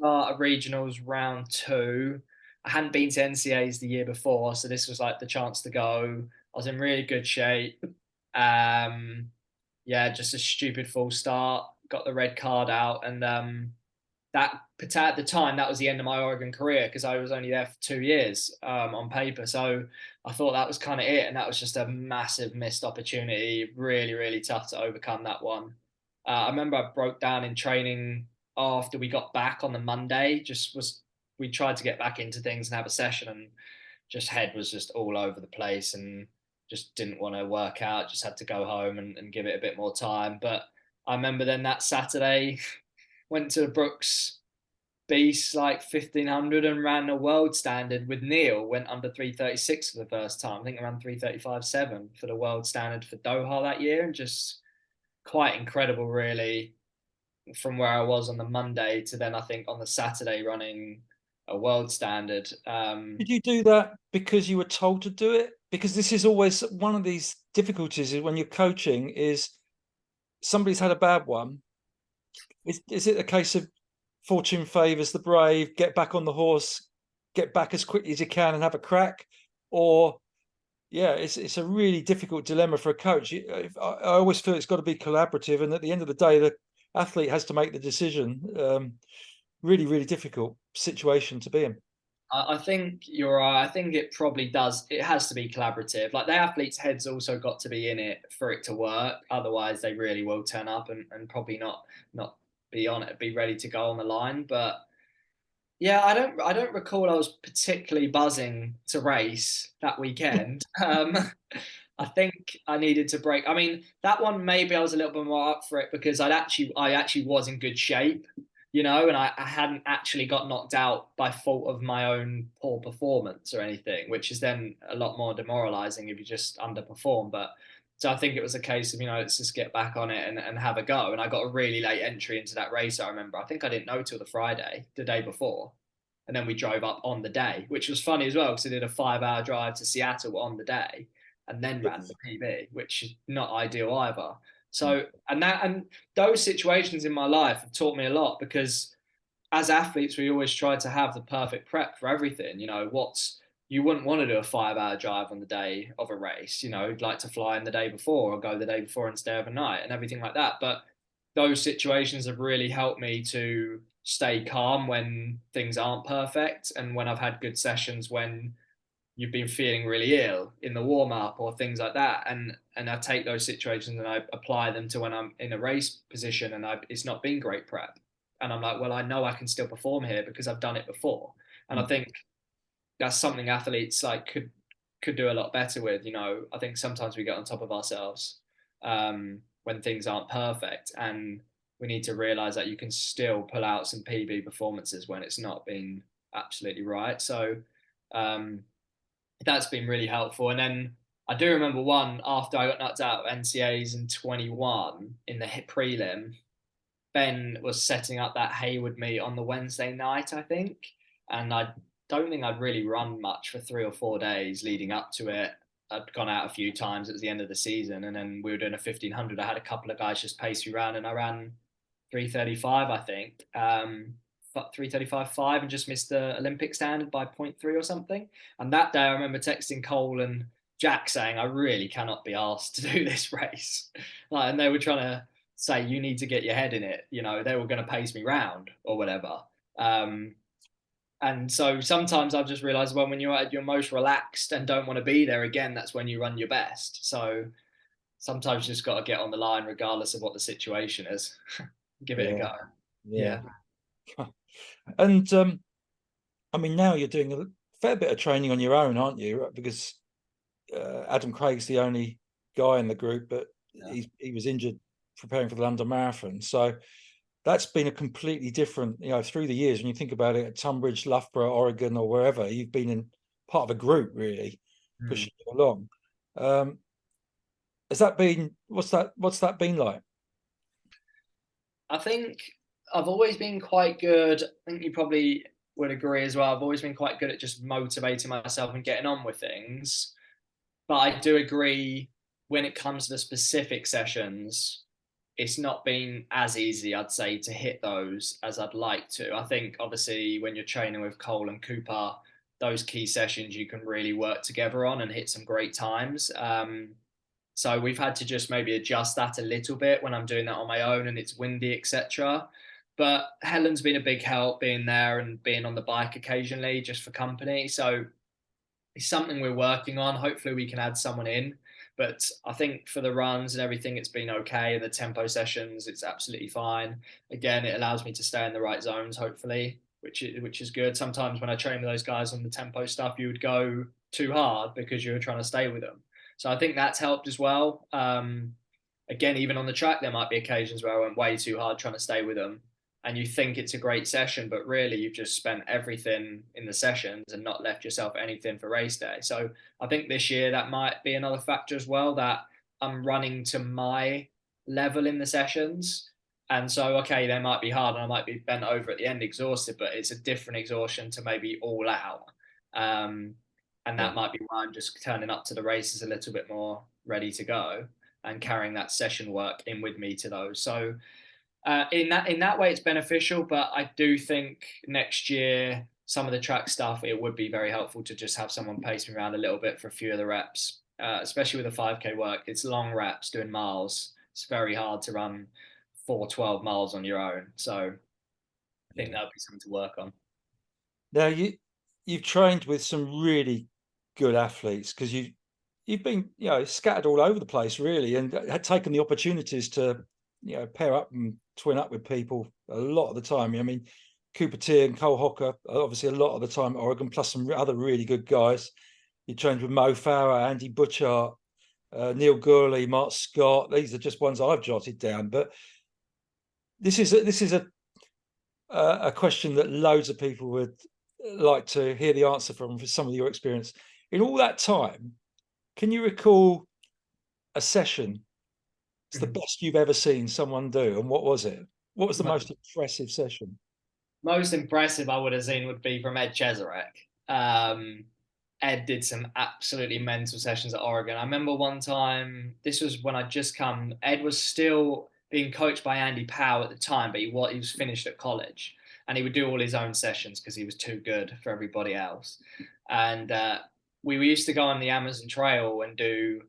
at regionals round 2. I hadn't been to NCAs the year before, so this was like the chance to go. I was in really good shape. Yeah, just a stupid full start. Got the red card out, and that at the time that was the end of my Oregon career because I was only there for 2 years on paper. So I thought that was kind of it, and that was just a massive missed opportunity. Really, really tough to overcome that one. I remember I broke down in training after we got back on the Monday. We tried to get back into things and have a session, and just head was just all over the place and just didn't want to work out. Just had to go home and give it a bit more time. But I remember then that Saturday went to Brooks Beast like 1500 and ran a world standard with Neil. Went under 336 for the first time. I think around 335.7 for the world standard for Doha that year, and just quite incredible, really, from where I was on the Monday to then I think on the Saturday running a world standard. Did you do that because you were told to do it? Because this is always one of these difficulties is when you're coaching is somebody's had a bad one. Is it a case of fortune favors the brave, get back on the horse, get back as quickly as you can and have a crack? Or yeah, it's a really difficult dilemma for a coach. I always feel it's got to be collaborative, and at the end of the day, the athlete has to make the decision. Really, really difficult situation to be in. I think you're right. I think it probably does. It has to be collaborative. Like the athlete's head's also got to be in it for it to work. Otherwise, they really will turn up and probably not be on it, be ready to go on the line. But yeah, I don't recall I was particularly buzzing to race that weekend. I think I needed to break. I mean, that one maybe I was a little bit more up for it because I actually was in good shape, and I hadn't actually got knocked out by fault of my own poor performance or anything, which is then a lot more demoralizing if you just underperform. But so I think it was a case of, let's just get back on it and have a go. And I got a really late entry into that race. I remember, I think I didn't know till the Friday, the day before. And then we drove up on the day, which was funny as well because I did a 5-hour drive to Seattle on the day and then ran the PB, which is not ideal either. So, and those situations in my life have taught me a lot, because as athletes, we always try to have the perfect prep for everything. You know, you wouldn't want to do a 5 hour drive on the day of a race. You know, you'd like to fly in the day before, or go the day before and stay overnight and everything like that. But those situations have really helped me to stay calm when things aren't perfect, and when I've had good sessions when you've been feeling really ill in the warm up or things like that. And I take those situations and I apply them to when I'm in a race position and it's not been great prep. And I'm like, well, I know I can still perform here because I've done it before. And I think that's something athletes like could do a lot better with. You know, I think sometimes we get on top of ourselves when things aren't perfect, and we need to realize that you can still pull out some PB performances when it's not been absolutely right. So um, that's been really helpful. And then I do remember one after I got knocked out of NCAs in 21 in the prelim. Ben was setting up that Hayward meet on the Wednesday night, I think, and I don't think I'd really run much for 3 or 4 days leading up to it. I'd gone out a few times. It was the end of the season, and then we were doing a 1500. I had a couple of guys just pace me around, and I ran 3:35, I think. 3:35.5, and just missed the Olympic standard by 0.3 or something. And that day I remember texting Cole and Jack saying, I really cannot be asked to do this race. Like, and they were trying to say, you need to get your head in it. You know, they were going to pace me round or whatever. And so sometimes I've just realized, well, when you're at your most relaxed and don't want to be there again, that's when you run your best. So sometimes you just got to get on the line regardless of what the situation is. Give it a go. Yeah. Yeah. And I mean, now you're doing a fair bit of training on your own, aren't you? Because Adam Craig's the only guy in the group, but he was injured preparing for the London Marathon. So that's been a completely different, you know, through the years, when you think about it, at Tunbridge, Loughborough, Oregon, or wherever, you've been in part of a group really pushing you along. Has that been, what's that been like? I think I've always been quite good. I think you probably would agree as well. I've always been quite good at just motivating myself and getting on with things. But I do agree, when it comes to the specific sessions, it's not been as easy, I'd say, to hit those as I'd like to. I think obviously when you're training with Cole and Cooper, those key sessions you can really work together on and hit some great times. So we've had to just maybe adjust that a little bit when I'm doing that on my own and it's windy, etc. But Helen's been a big help being there and being on the bike occasionally just for company. So it's something we're working on. Hopefully we can add someone in. But I think for the runs and everything, it's been okay. The tempo sessions, it's absolutely fine. Again, it allows me to stay in the right zones, hopefully, which is good. Sometimes when I train with those guys on the tempo stuff, you would go too hard because you were trying to stay with them. So I think that's helped as well. Again, even on the track, there might be occasions where I went way too hard trying to stay with them. And you think it's a great session, but really you've just spent everything in the sessions and not left yourself anything for race day. So I think this year that might be another factor as well, that I'm running to my level in the sessions. And so, okay, they might be hard and I might be bent over at the end exhausted, but it's a different exhaustion to maybe all out. And that might be why I'm just turning up to the races a little bit more ready to go and carrying that session work in with me to those. So in that way, it's beneficial. But I do think next year, some of the track stuff, it would be very helpful to just have someone pace me around a little bit for a few of the reps, especially with the 5K work. It's long reps doing miles. It's very hard to run 4:12 miles on your own. So I think that would be something to work on. Now you've trained with some really good athletes, because you've been, you know, scattered all over the place really, and had taken the opportunities to, you know, pair up and twin up with people a lot of the time. I mean, Cooper T and Cole Hocker, obviously a lot of the time at Oregon, plus some other really good guys. You trained with Mo Farah, Andy Butchart, Neil Gurley, Mark Scott. These are just ones I've jotted down. But this is a question that loads of people would like to hear the answer from, for some of your experience. In all that time, can you recall a session it's the best you've ever seen someone do, and what was it? What was the most impressive session? Most impressive I would have seen would be from Ed Cheserek. Ed did some absolutely mental sessions at Oregon. I remember one time, this was when I'd just come, Ed was still being coached by Andy Powell at the time, but he was finished at college, and he would do all his own sessions because he was too good for everybody else. And we used to go on the Amazon Trail and do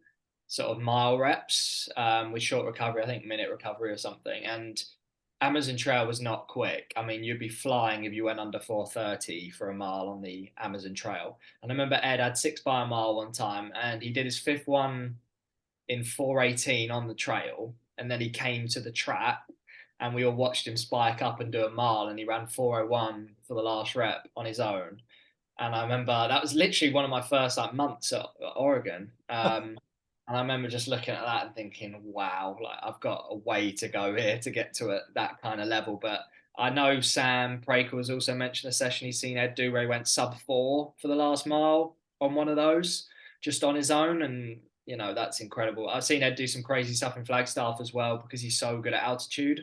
sort of mile reps with short recovery, I think minute recovery or something. And Amazon Trail was not quick. I mean, you'd be flying if you went under 4:30 for a mile on the Amazon Trail. And I remember Ed had 6 by a mile one time, and he did his fifth one in 4:18 on the trail. And then he came to the trap, and we all watched him spike up and do a mile, and he ran 4:01 for the last rep on his own. And I remember that was literally one of my first like months at Oregon. And I remember just looking at that and thinking, wow, like I've got a way to go here to get to that kind of level. But I know Sam Praker has also mentioned a session he's seen Ed do where he went sub 4 for the last mile on one of those, just on his own. And, you know, that's incredible. I've seen Ed do some crazy stuff in Flagstaff as well because he's so good at altitude.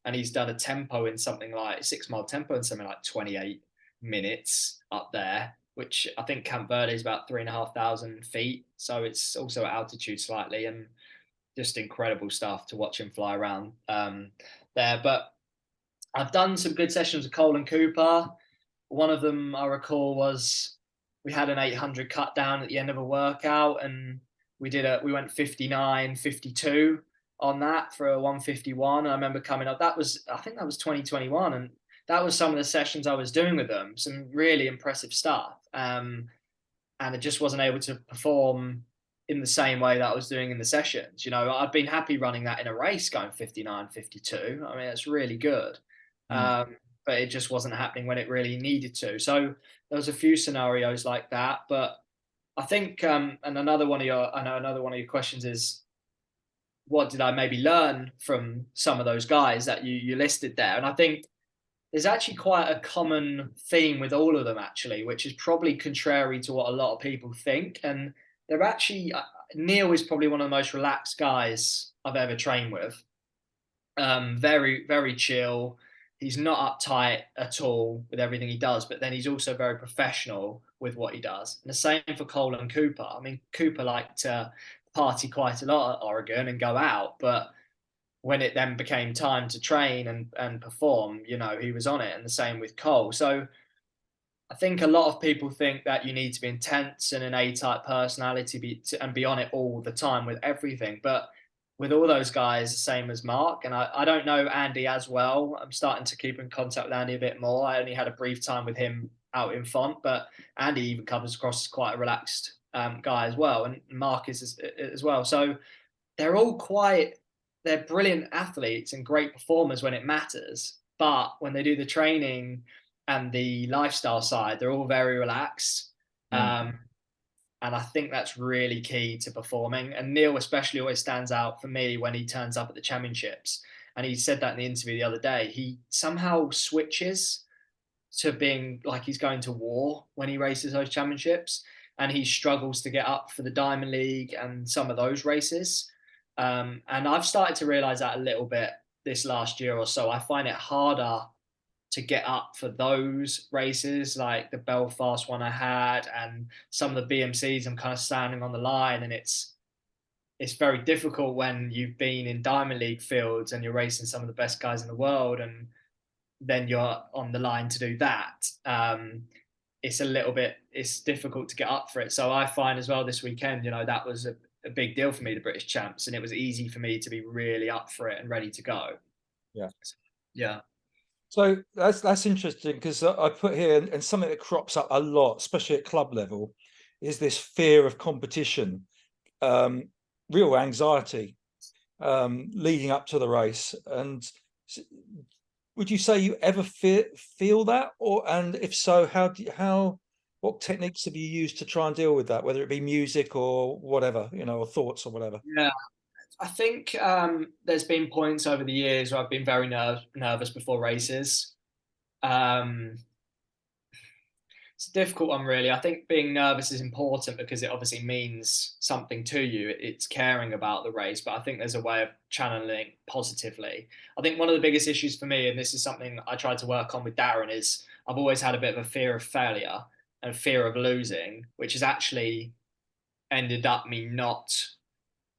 And he's done a tempo in something like 6 mile tempo in something like 28 minutes up there, which I think Camp Verde is about 3,500 feet. So it's also at altitude slightly, and just incredible stuff to watch him fly around there. But I've done some good sessions with Colin Cooper. One of them I recall was we had an 800 cut down at the end of a workout, and we went 59, 52 on that for a 151. I remember coming up. I think that was 2021, and that was some of the sessions I was doing with them. Some really impressive stuff. And I just wasn't able to perform in the same way that I was doing in the sessions. You know, I'd been happy running that in a race going 59, 52. I mean, that's really good. Mm. But it just wasn't happening when it really needed to. So there was a few scenarios like that. But I think, and another one of your questions is, what did I maybe learn from some of those guys that you listed there? And I think there's actually quite a common theme with all of them, actually, which is probably contrary to what a lot of people think. And they're actually, Neil is probably one of the most relaxed guys I've ever trained with. Very, very chill. He's not uptight at all with everything he does, but then he's also very professional with what he does. And the same for Colin Cooper. I mean, Cooper liked to party quite a lot at Oregon and go out, but when it then became time to train and perform, you know, he was on it. And the same with Cole. So I think a lot of people think that you need to be intense and an A-type personality and be on it all the time with everything. But with all those guys, the same as Mark, and I don't know Andy as well. I'm starting to keep in contact with Andy a bit more. I only had a brief time with him out in Font, but Andy even comes across as quite a relaxed guy as well, and Mark is as well. So they're all they're brilliant athletes and great performers when it matters. But when they do the training and the lifestyle side, they're all very relaxed. Mm. And I think that's really key to performing. And Neil especially always stands out for me when he turns up at the championships. And he said that in the interview the other day. He somehow switches to being like he's going to war when he races those championships. And he struggles to get up for the Diamond League and some of those races. And I've started to realize that a little bit this last year or so. I find it harder to get up for those races, like the Belfast one I had, and some of the BMCs. I'm kind of standing on the line, and it's very difficult when you've been in Diamond League fields and you're racing some of the best guys in the world, and then you're on the line to do that. It's difficult to get up for it. So I find as well this weekend, you know, that was a big deal for me, the British champs, and it was easy for me to be really up for it and ready to go. Yeah. Yeah. So that's interesting because I put here, and something that crops up a lot, especially at club level, is this fear of competition, real anxiety leading up to the race. And would you say you ever feel that, and if so, what techniques have you used to try and deal with that, whether it be music or whatever, you know, or thoughts or whatever? Yeah. I think there's been points over the years where I've been very nervous before races. Um, it's a difficult one, really. I think being nervous is important because it obviously means something to you. It's caring about the race, but I think there's a way of channeling positively. I think one of the biggest issues for me, and this is something I tried to work on with Darren, is I've always had a bit of a fear of failure. and fear of losing, which has actually ended up me not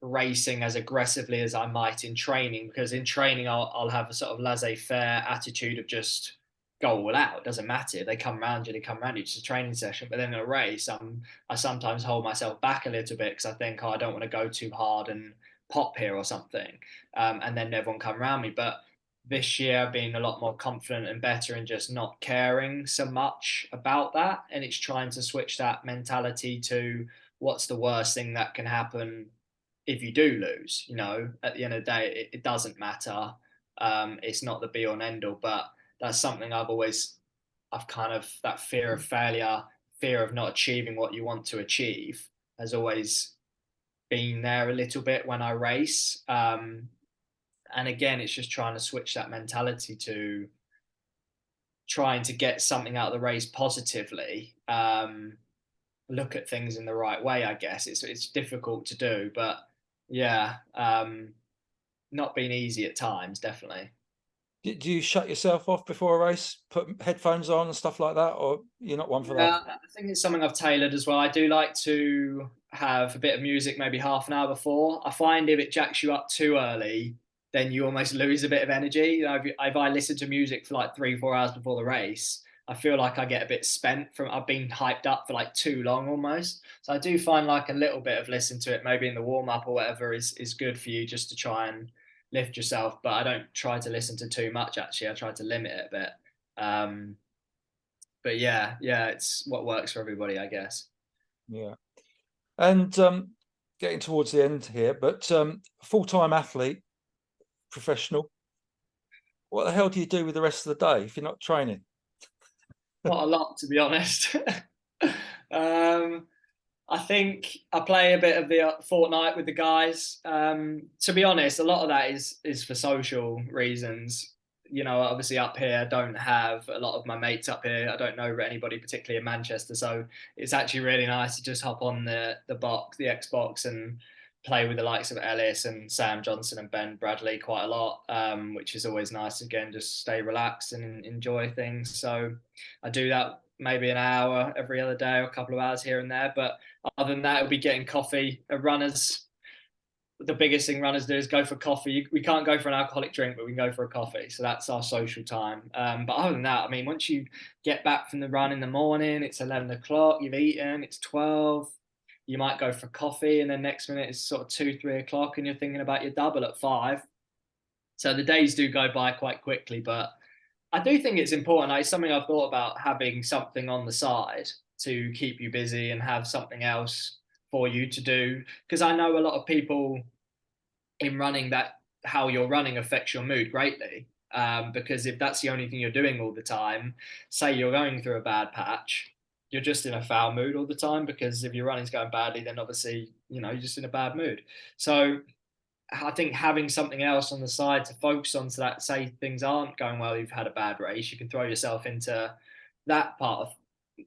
racing as aggressively as I might in training, because in training I'll have a sort of laissez-faire attitude of just go all out. It doesn't matter if they come around you, they come around you. It's a training session. But then in a race, I sometimes hold myself back a little bit because I think, oh, I don't want to go too hard and pop here or something, and then everyone come around me. But this year I've been a lot more confident and better in just not caring so much about that, and it's trying to switch that mentality to what's the worst thing that can happen if you do lose. At the end of the day, it doesn't matter. It's not the be all and end all, but that's something I've kind of, that fear of failure, fear of not achieving what you want to achieve has always been there a little bit when I race. And again, it's just trying to switch that mentality to trying to get something out of the race positively. Look at things in the right way, I guess. It's difficult to do, but yeah, not been easy at times, definitely. Do you shut yourself off before a race, put headphones on and stuff like that, or you're not one for that? Yeah, I think it's something I've tailored as well. I do like to have a bit of music maybe half an hour before. I find if it jacks you up too early, then you almost lose a bit of energy. If I listen to music for like 3, 4 hours before the race, I feel like I get a bit spent from I've been hyped up for like too long almost. So I do find like a little bit of listening to it maybe in the warm up or whatever is good for you just to try and lift yourself. But I don't try to listen to too much actually. I try to limit it a bit. But yeah, it's what works for everybody, I guess. Yeah. And getting towards the end here, but full-time athlete, professional, what the hell do you do with the rest of the day if you're not training? Not a lot, to be honest. um, I think I play a bit of the Fortnite with the guys. To be honest, a lot of that is for social reasons. Obviously up here, I don't have a lot of my mates up here. I don't know anybody particularly in Manchester, so it's actually really nice to just hop on the Xbox, and play with the likes of Ellis and Sam Johnson and Ben Bradley quite a lot, which is always nice. Again, just stay relaxed and enjoy things. So I do that maybe an hour every other day or a couple of hours here and there. But other than that, it'll be getting coffee. Runners, the biggest thing runners do is go for coffee. We can't go for an alcoholic drink, but we can go for a coffee. So that's our social time. But other than that, I mean, once you get back from the run in the morning, it's 11 o'clock, you've eaten, it's 12. You might go for coffee, and then next minute it's sort of 2, 3 o'clock, and you're thinking about your double at 5. So the days do go by quite quickly, but I do think it's important. Like, it's something I've thought about, having something on the side to keep you busy and have something else for you to do. Because I know a lot of people in running, that how you're running affects your mood greatly. Because if that's the only thing you're doing all the time, say you're going through a bad patch, you're just in a foul mood all the time. Because if your running's going badly, then obviously, you're just in a bad mood. So I think having something else on the side to focus on, so that say things aren't going well, you've had a bad race, you can throw yourself into that part of,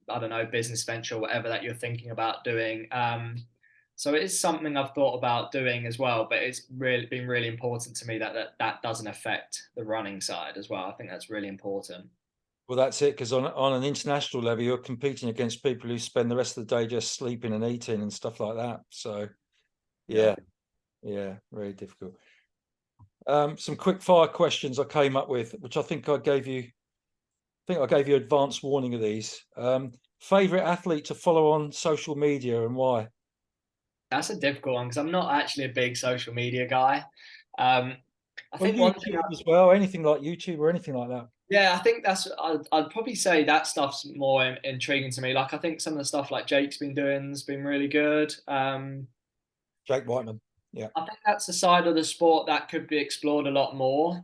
I don't know, business venture or whatever that you're thinking about doing. So it is something I've thought about doing as well, but it's really been really important to me that doesn't affect the running side as well. I think that's really important. Well, that's it, because on an international level, you're competing against people who spend the rest of the day just sleeping and eating and stuff like that. So, yeah, very difficult. Some quick fire questions I came up with, which I think I gave you. Advance warning of these. Favorite athlete to follow on social media and why? That's a difficult one because I'm not actually a big social media guy. I Well, think one thing, YouTube as well. Anything like YouTube or anything like that. yeah, I think I'd probably say that stuff's more intriguing to me. Like, I think some of the stuff like Jake's been doing has been really good. Jake Whiteman. Yeah. I think that's the side of the sport that could be explored a lot more.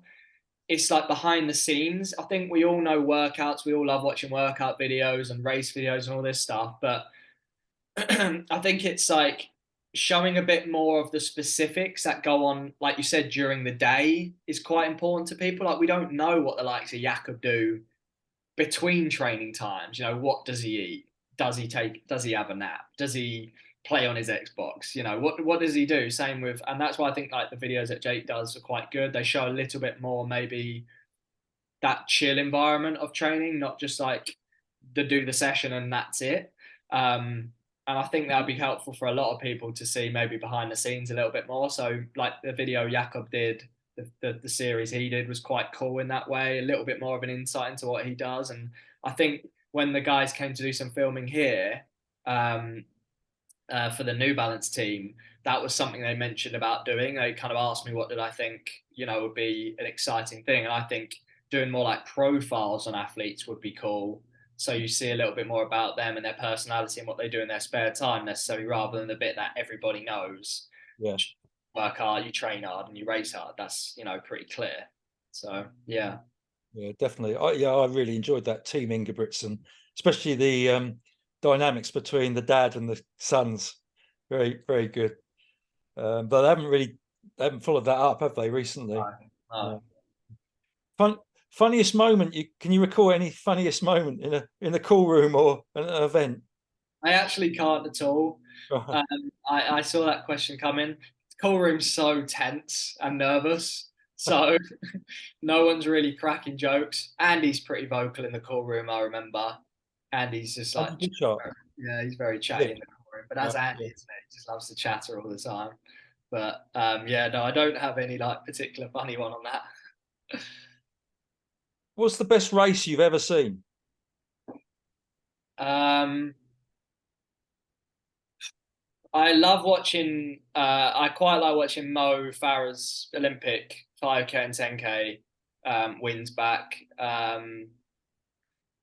It's like behind the scenes. I think we all know workouts. We all love watching workout videos and race videos and all this stuff. But I think it's like showing a bit more of the specifics that go on, like you said, during the day is quite important to people. Like, we don't know what the likes of Jakob do between training times. What does he eat? Does he have a nap? Does he play on his Xbox? What does he do? Same with, and that's why I think like the videos that Jake does are quite good. They show a little bit more maybe that chill environment of training, not just like do the session and that's it. And I think that would be helpful for a lot of people to see maybe behind the scenes a little bit more. So like the video Jakob did, the series he did was quite cool in that way, a little bit more of an insight into what he does. And I think when the guys came to do some filming here, um, for the New Balance team, that was something they mentioned about doing. They kind of asked me what did I think, would be an exciting thing. And I think doing more like profiles on athletes would be cool. So you see a little bit more about them and their personality and what they do in their spare time necessarily, rather than the bit that everybody knows. Yeah. Work hard, you train hard, and you race hard. That's, pretty clear. So yeah. Yeah, definitely. I really enjoyed that team Ingebrigtsen, especially the dynamics between the dad and the sons. Very, very good. But they haven't followed that up, have they, recently? No. Funniest moment, can you recall any funniest moment in a call room or an event? I actually can't at all. I saw that question coming. Call room's so tense and nervous, so no one's really cracking jokes. Andy's pretty vocal in the call room, I remember. Andy's just like, Good shot. yeah, he's very chatty in the call room. But that's Andy, Yeah. isn't it? He just loves to chatter all the time. But yeah, no, I don't have any like particular funny one on that. What's the best race you've ever seen? I love watching. I quite like watching Mo Farah's Olympic 5K and 10K wins back.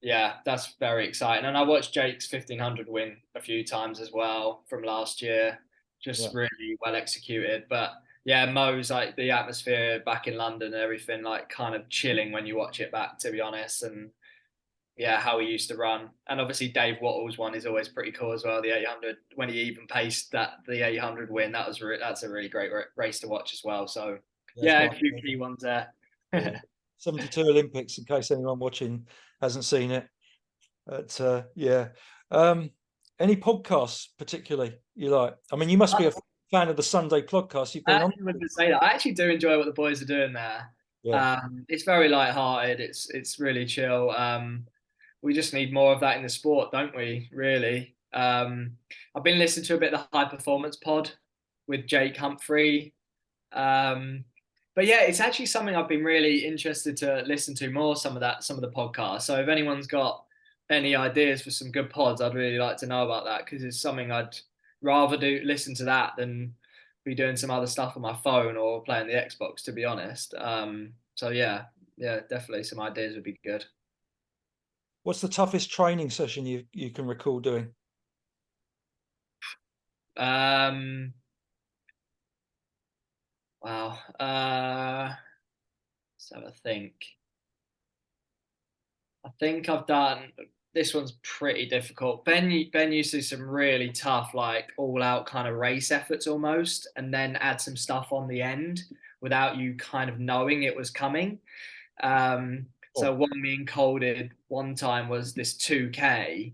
Yeah, that's very exciting. And I watched Jake's 1500 win a few times as well from last year. Just really well executed. But yeah, Mo's like the atmosphere back in London and everything, like kind of chilling when you watch it back, to be honest. And yeah, how he used to run. And obviously Dave Wattles one is always pretty cool as well. The 800, when he even paced the 800 win, that's a really great race to watch as well. So yeah, a few key ones there. 72 Olympics, in case anyone watching hasn't seen it. But yeah. Any podcasts particularly you like? I mean, you must be a fan of the Sunday podcast. You've been on. I to say that. I actually do enjoy what the boys are doing there. Yeah. It's very light-hearted. It's really chill. We just need more of that in the sport, don't we? Really. I've been listening to a bit of the High Performance Pod with Jake Humphrey. But yeah, it's actually something I've been really interested to listen to more. Some of the podcasts. So if anyone's got any ideas for some good pods, I'd really like to know about that, because it's something I'd rather listen to that than be doing some other stuff on my phone or playing the Xbox, to be honest. So yeah, definitely some ideas would be good. What's the toughest training session you can recall doing? Wow. Let's have a think. I think I've done, this one's pretty difficult. Ben used to do some really tough, like all out kind of race efforts almost, and then add some stuff on the end without you kind of knowing it was coming. So one me and Cole did one time was this 2K,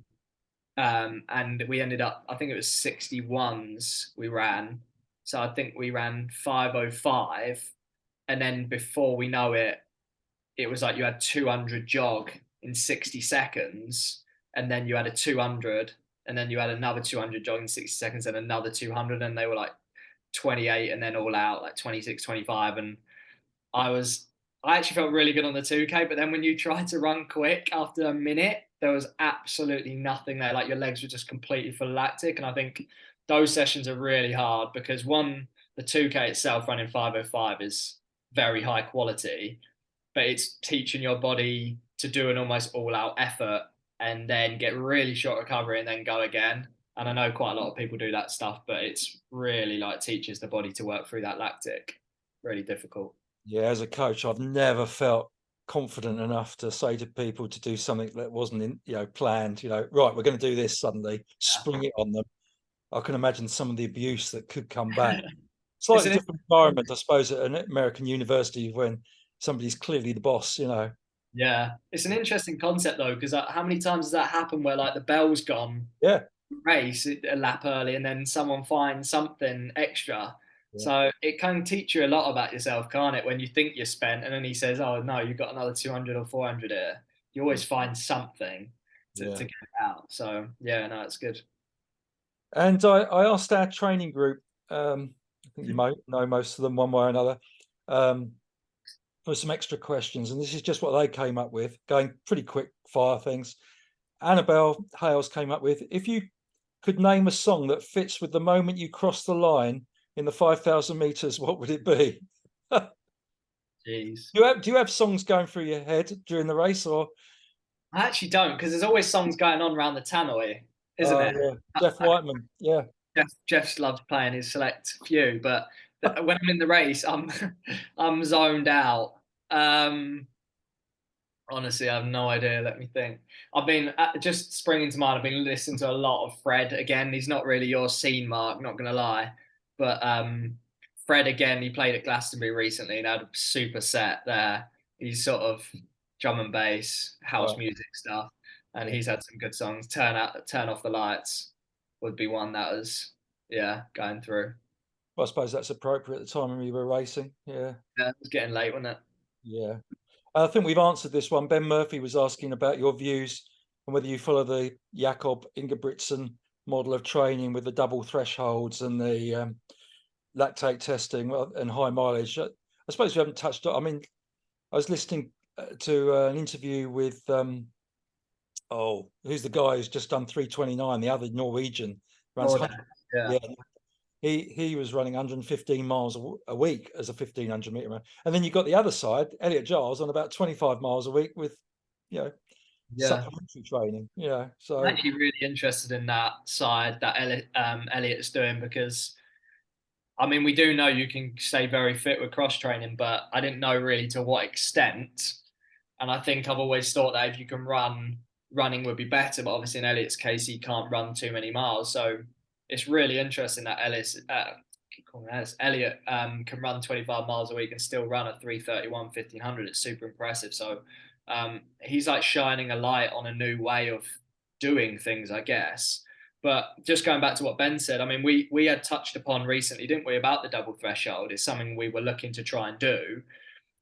and we ended up, I think it was 61s we ran. So I think we ran 5:05, and then before we know it, it was like you had 200 jog in 60 seconds, and then you had a 200, and then you had another 200 jog in 60 seconds, and another 200, and they were like 28, and then all out like 26, 25. And I actually felt really good on the 2K, but then when you tried to run quick after a minute, there was absolutely nothing there. Like your legs were just completely full of lactic. And I think those sessions are really hard because one, the 2K itself running 5:05 is very high quality, but it's teaching your body to do an almost all out effort and then get really short recovery and then go again. And I know quite a lot of people do that stuff, but it's really like teaches the body to work through that lactic. Really difficult. Yeah, as a coach, I've never felt confident enough to say to people to do something that wasn't planned. Right, we're going to do this suddenly, spring it on them. I can imagine some of the abuse that could come back. Slightly different environment, I suppose, at an American university when somebody's clearly the boss. Yeah, it's an interesting concept though, because how many times does that happen where like the bell's gone? Yeah. Race a lap early and then someone finds something extra. Yeah. So it can teach you a lot about yourself, can't it? When you think you're spent and then he says, oh no, you've got another 200 or 400 here. You always find something. Yeah. to get it out. So yeah, no, it's good. And I asked our training group, I think you might know most of them one way or another, um, for some extra questions. And this is just what they came up with, going pretty quick fire things. Annabelle Hales came up with, if you could name a song that fits with the moment you cross the line in the 5,000 meters, what would it be? Jeez. Do you have songs going through your head during the race, or I actually don't, because there's always songs going on around the tannoy, isn't it? yeah, Jeff Whiteman, yeah. Jeff loves playing his select few, but when I'm in the race, I'm I'm zoned out. Um, Honestly, I have no idea. Let me think. I've been just springing to mind. I've been listening to a lot of Fred again. He's not really your scene, Mark. Not gonna lie, but Fred again. He played at Glastonbury recently and had a super set there. He's sort of drum and bass, house Right. music stuff, and Yeah. he's had some good songs. Turn off the lights would be one that was going through. Well, I suppose that's appropriate at the time when we were racing. Yeah, Yeah, it was getting late, wasn't it? yeah. I think we've answered this one. Ben Murphy was asking about your views and whether you follow the Jakob Ingebrigtsen model of training with the double thresholds and the lactate testing and high mileage. I suppose we haven't touched on. I mean, I was listening to an interview with who's the guy who's just done 329, the other Norwegian runs Oh, 100. yeah, Yeah, he was running 115 miles a week as a 1500 meter man. And then you got the other side, Elliot Giles, on about 25 miles a week with, you know, yeah. supplementary training. Yeah. I'm So actually really interested in that side that Elliot's doing because I mean we do know you can stay very fit with cross training, but I didn't know really to what extent. And I think I've always thought that if you can run, running would be better. But obviously in Elliot's case, he can't run too many miles, so it's really interesting that Elliot can run 25 miles a week and still run a 3:31 1500. It's super impressive. So he's like shining a light on a new way of doing things, I guess. But just going back to what Ben said, I mean, we had touched upon recently, didn't we, about the double threshold? It's something we were looking to try and do.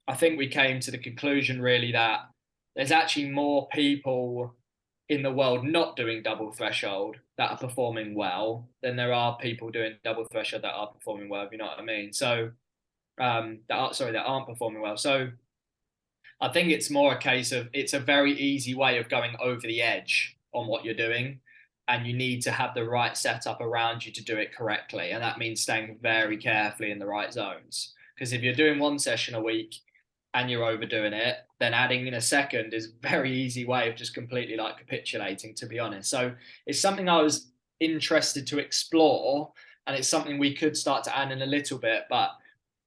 I think we came to the conclusion really that there's actually more people in the world not doing double threshold that are performing well than there are people doing double threshold that are performing well, if you know what I mean. So that aren't performing well. So I think it's more a case of it's a very easy way of going over the edge on what you're doing. And you need to have the right setup around you to do it correctly. And that means staying very carefully in the right zones. Because if you're doing one session a week and you're overdoing it, then adding in a second is a very easy way of just completely like capitulating, to be honest. So it's something I was interested to explore. And it's something we could start to add in a little bit. But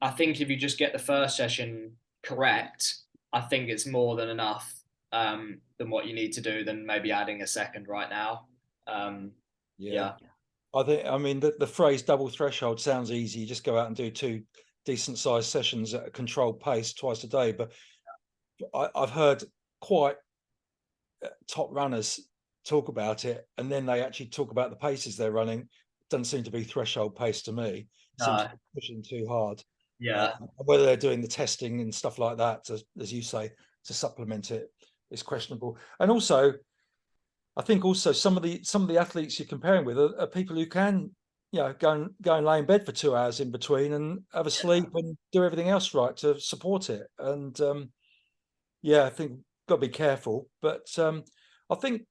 I think if you just get the first session correct, I think it's more than enough than what you need to do than maybe adding a second right now. Um, yeah, yeah, I mean, the phrase double threshold sounds easy. You just go out and do two decent sized sessions at a controlled pace twice a day. But I've heard quite top runners talk about it, and then they actually talk about the paces they're running. Doesn't seem to be threshold pace to me. Seems no, to be pushing too hard. yeah, Whether they're doing the testing and stuff like that, as you say, to supplement it is questionable. And also, I think also some of the athletes you're comparing with are people who can, go and lay in bed for 2 hours in between and have a sleep and do everything else right to support it. And yeah, I think got to be careful. But I think,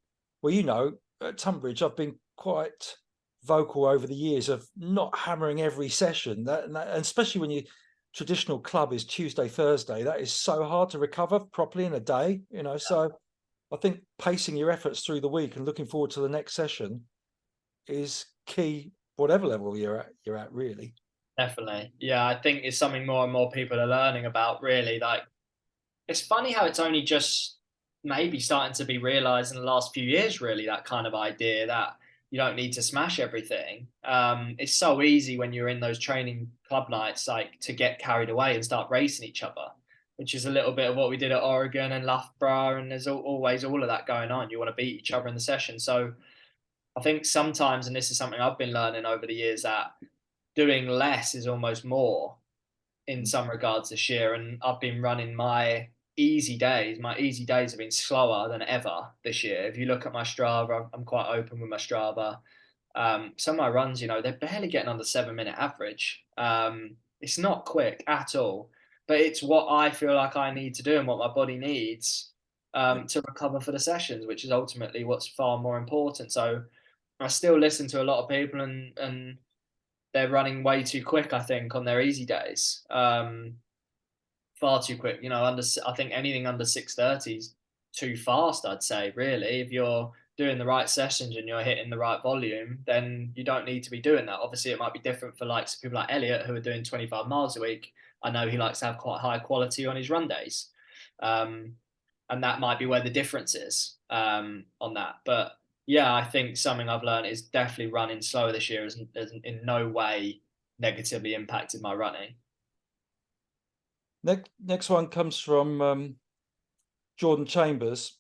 well, at Tunbridge, I've been quite vocal over the years of not hammering every session. And especially when your traditional club is Tuesday, Thursday, that is so hard to recover properly in a day. So I think pacing your efforts through the week and looking forward to the next session is key, whatever level you're at, really. definitely. Yeah, I think it's something more and more people are learning about, really. Like, it's funny how it's only just maybe starting to be realized in the last few years, really, that kind of idea that you don't need to smash everything. It's so easy when you're in those training club nights, like to get carried away and start racing each other, which is a little bit of what we did at Oregon and Loughborough. And there's always all of that going on. You want to beat each other in the session. So I think sometimes, and this is something I've been learning over the years, that doing less is almost more in some regards this year. And I've been running my my easy days have been slower than ever this year. If you look at my Strava, I'm quite open with my Strava. Some of my runs, they're barely getting on the 7 minute average. It's not quick at all, but it's what I feel like I need to do and what my body needs to recover for the sessions, which is ultimately what's far more important. So I still listen to a lot of people, and they're running way too quick, I think, on their easy days. Far too quick. I think anything under 6:30 is too fast, I'd say, really. If you're doing the right sessions and you're hitting the right volume, then you don't need to be doing that. Obviously, it might be different for like people like Elliot who are doing 25 miles a week. I know he likes to have quite high quality on his run days. Um, and that might be where the difference is on that. But yeah, I think something I've learned is definitely running slower this year has in no way negatively impacted my running. Next one comes from Jordan Chambers.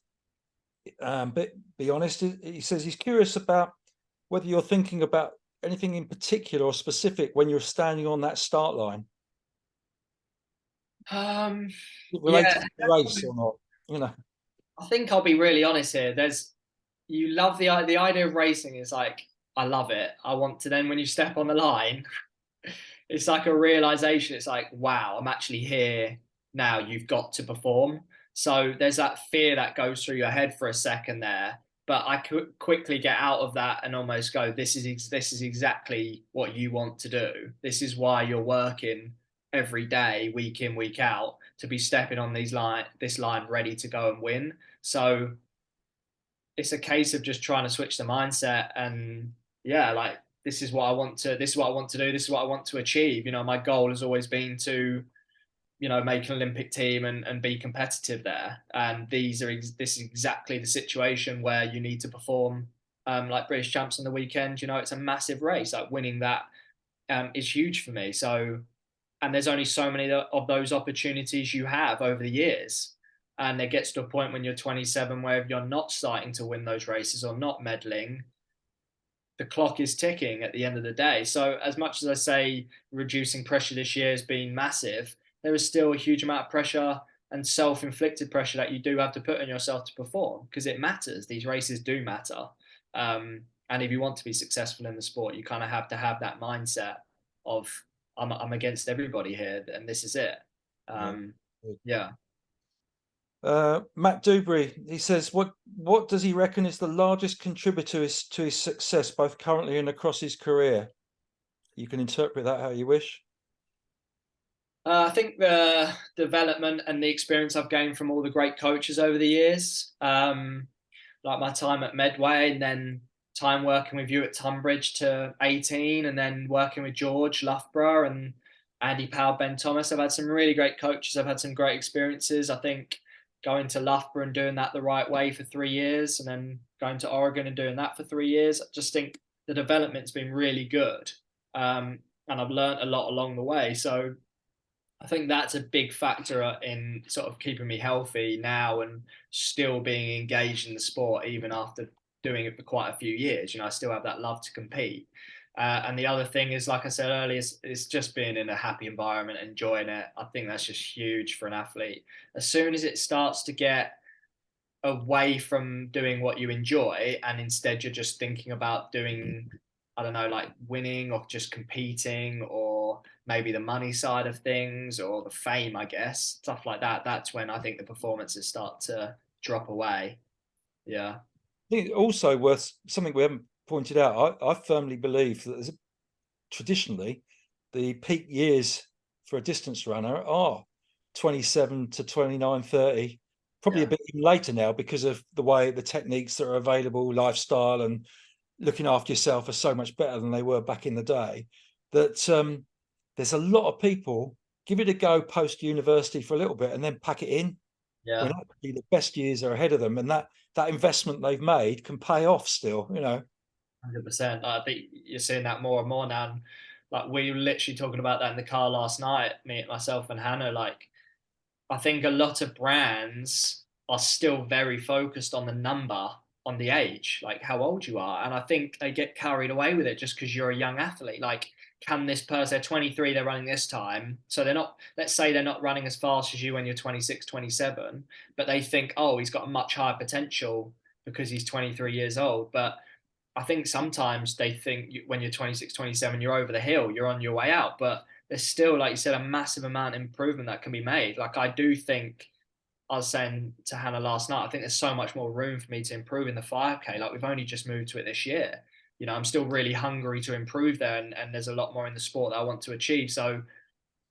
But be honest, he says he's curious about whether you're thinking about anything in particular or specific when you're standing on that start line. Um, Related yeah, to the race or not, I think I'll be really honest here. You love the idea of racing is like, I love it. I want to then when you step on the line, it's like a realization. It's like, wow, I'm actually here now. You've got to perform. So there's that fear that goes through your head for a second there. But I could quickly get out of that and almost go, this is exactly what you want to do. This is why you're working every day, week in, week out, to be stepping on this line ready to go and win. So it's a case of just trying to switch the mindset and yeah, like this is what I want to do, this is what I want to achieve. My goal has always been to, make an Olympic team and be competitive there. And this is exactly the situation where you need to perform like British champs on the weekend. It's a massive race. Like winning that is huge for me. So, and there's only so many of those opportunities you have over the years. And it gets to a point when you're 27 where if you're not starting to win those races or not medaling, the clock is ticking at the end of the day. So as much as I say reducing pressure this year has been massive, there is still a huge amount of pressure and self-inflicted pressure that you do have to put on yourself to perform because it matters. These races do matter. And if you want to be successful in the sport, you kind of have to have that mindset of I'm against everybody here and this is it. Yeah. Matt Dewberry, he says, what does he reckon is the largest contributor to his success, both currently and across his career? You can interpret that how you wish. I think the development and the experience I've gained from all the great coaches over the years, like my time at Medway and then time working with you at Tunbridge to 18 and then working with George Loughborough and Andy Powell, Ben Thomas. I've had some really great coaches. I've had some great experiences. I think going to Loughborough and doing that the right way for 3 years and then going to Oregon and doing that for 3 years, I just think the development's been really good. And I've learned a lot along the way. So I think that's a big factor in sort of keeping me healthy now and still being engaged in the sport, even after doing it for quite a few years. I still have that love to compete. And the other thing is, like I said earlier, is just being in a happy environment, enjoying it. I think that's just huge for an athlete. As soon as it starts to get away from doing what you enjoy and instead you're just thinking about doing, I don't know, like winning or just competing or maybe the money side of things or the fame, I guess, stuff like that, that's when I think the performances start to drop away. Yeah. I think also worth something we haven't pointed out. I firmly believe that traditionally the peak years for a distance runner are 27 to 29, 30, probably a bit even later now because of the way the techniques that are available, lifestyle and looking after yourself are so much better than they were back in the day. That there's a lot of people give it a go post university for a little bit and then pack it in. Yeah. When actually the best years are ahead of them, and that investment they've made can pay off still. 100%. I think you're seeing that more and more now. And like we were literally talking about that in the car last night, myself and Hannah. Like I think a lot of brands are still very focused on the number, on the age, like how old you are. And I think they get carried away with it just because you're a young athlete. Like can this person, they're 23, they're running this time. So they're not, let's say they're not running as fast as you when you're 26, 27, but they think, oh, he's got a much higher potential because he's 23 years old. But I think sometimes they think when you're 26, 27, you're over the hill, you're on your way out. But there's still, like you said, a massive amount of improvement that can be made. Like I do think, I was saying to Hannah last night, I think there's so much more room for me to improve in the 5K. Like we've only just moved to it this year. You know, I'm still really hungry to improve there, and there's a lot more in the sport that I want to achieve. So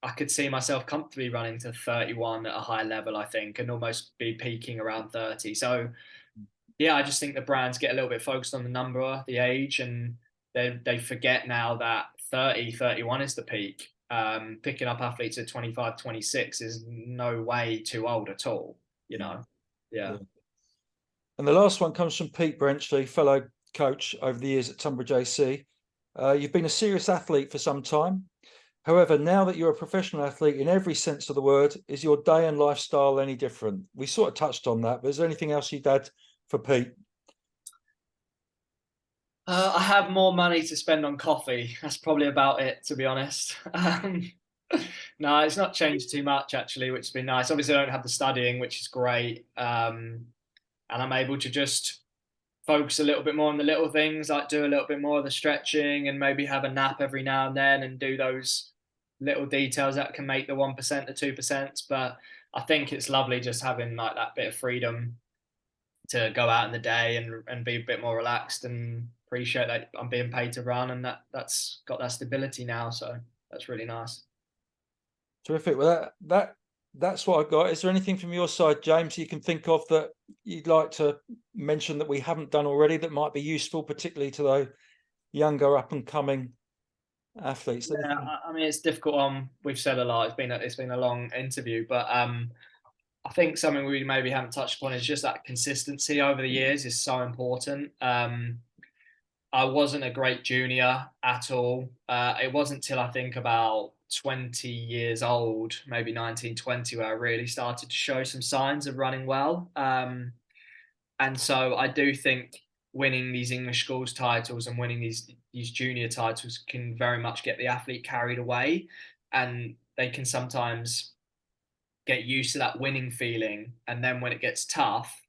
I could see myself comfortably running to 31 at a high level, I think, and almost be peaking around 30. So yeah, I just think the brands get a little bit focused on the number, the age, and they forget now that 30, 31 is the peak. Picking up athletes at 25, 26 is no way too old at all, you know? Yeah. And the last one comes from Pete Brenchley, fellow coach over the years at Tunbridge AC. You've been a serious athlete for some time. However, now that you're a professional athlete in every sense of the word, is your day and lifestyle any different? We sort of touched on that, but is there anything else you'd add for Pete? I have more money to spend on coffee. That's probably about it, to be honest. No, it's not changed too much actually, which has been nice. Obviously, I don't have the studying, which is great, and I'm able to just focus a little bit more on the little things, like do a little bit more of the stretching and maybe have a nap every now and then and do those little details that can make the 1%, the 2%. But I think it's lovely just having like that bit of freedom to go out in the day and be a bit more relaxed and appreciate that I'm being paid to run, and that's got that stability now. So that's really nice. Terrific. Well, that's what I got. Is there anything from your side, James, you can think of that you'd like to mention that we haven't done already that might be useful, particularly to those younger up and coming athletes? Yeah, I mean it's difficult. We've said a lot. It's been a long interview, but I think something we maybe haven't touched upon is just that consistency over the years is so important. I wasn't a great junior at all. It wasn't till I think about 20 years old, maybe 19, 20, where I really started to show some signs of running well. And so I do think winning these English schools titles and winning these junior titles can very much get the athlete carried away, and they can sometimes get used to that winning feeling, and then when it gets tough,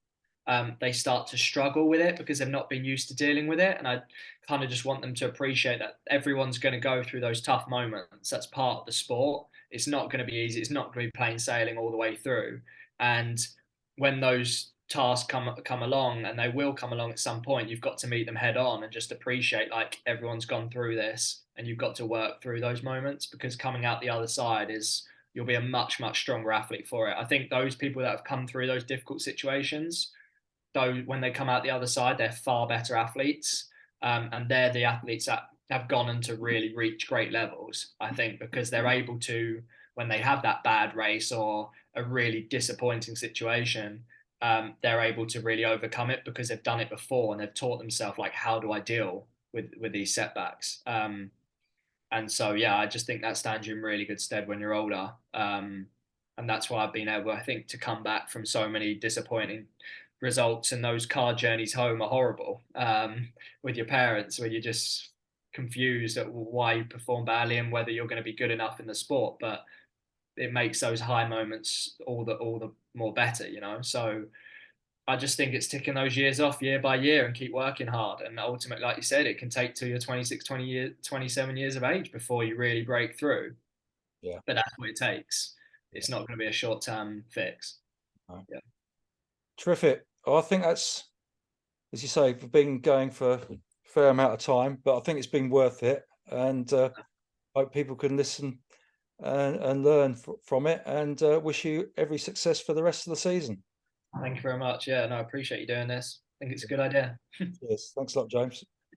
they start to struggle with it because they've not been used to dealing with it. And I kind of just want them to appreciate that everyone's going to go through those tough moments. That's part of the sport. It's not going to be easy. It's not going to be plain sailing all the way through. And when those tasks come along, and they will come along at some point, you've got to meet them head on and just appreciate like everyone's gone through this, and you've got to work through those moments, because coming out the other side is, you'll be a much, much stronger athlete for it. I think those people that have come through those difficult situations, though, when they come out the other side, they're far better athletes. And they're the athletes that have gone on to really reach great levels, I think, because they're able to, when they have that bad race or a really disappointing situation, they're able to really overcome it because they've done it before and they've taught themselves, like, how do I deal with these setbacks? And so, yeah, I just think that stands you in really good stead when you're older. And that's why I've been able, I think, to come back from so many disappointing results, and those car journeys home are horrible, with your parents, where you're just confused at why you perform badly and whether you're going to be good enough in the sport. But it makes those high moments all the more better, you know. So I just think it's ticking those years off year by year and keep working hard. And ultimately, like you said, it can take till you're 26, 27 years of age before you really break through. Yeah. But that's what it takes. It's not going to be a short-term fix. Right. Yeah. Terrific. Well, I think that's, as you say, we've been going for a fair amount of time, but I think it's been worth it. And hope people can listen and learn from it, and wish you every success for the rest of the season. Thank you very much. Yeah, no, I appreciate you doing this. I think it's a good idea. Yes. Thanks a lot, James.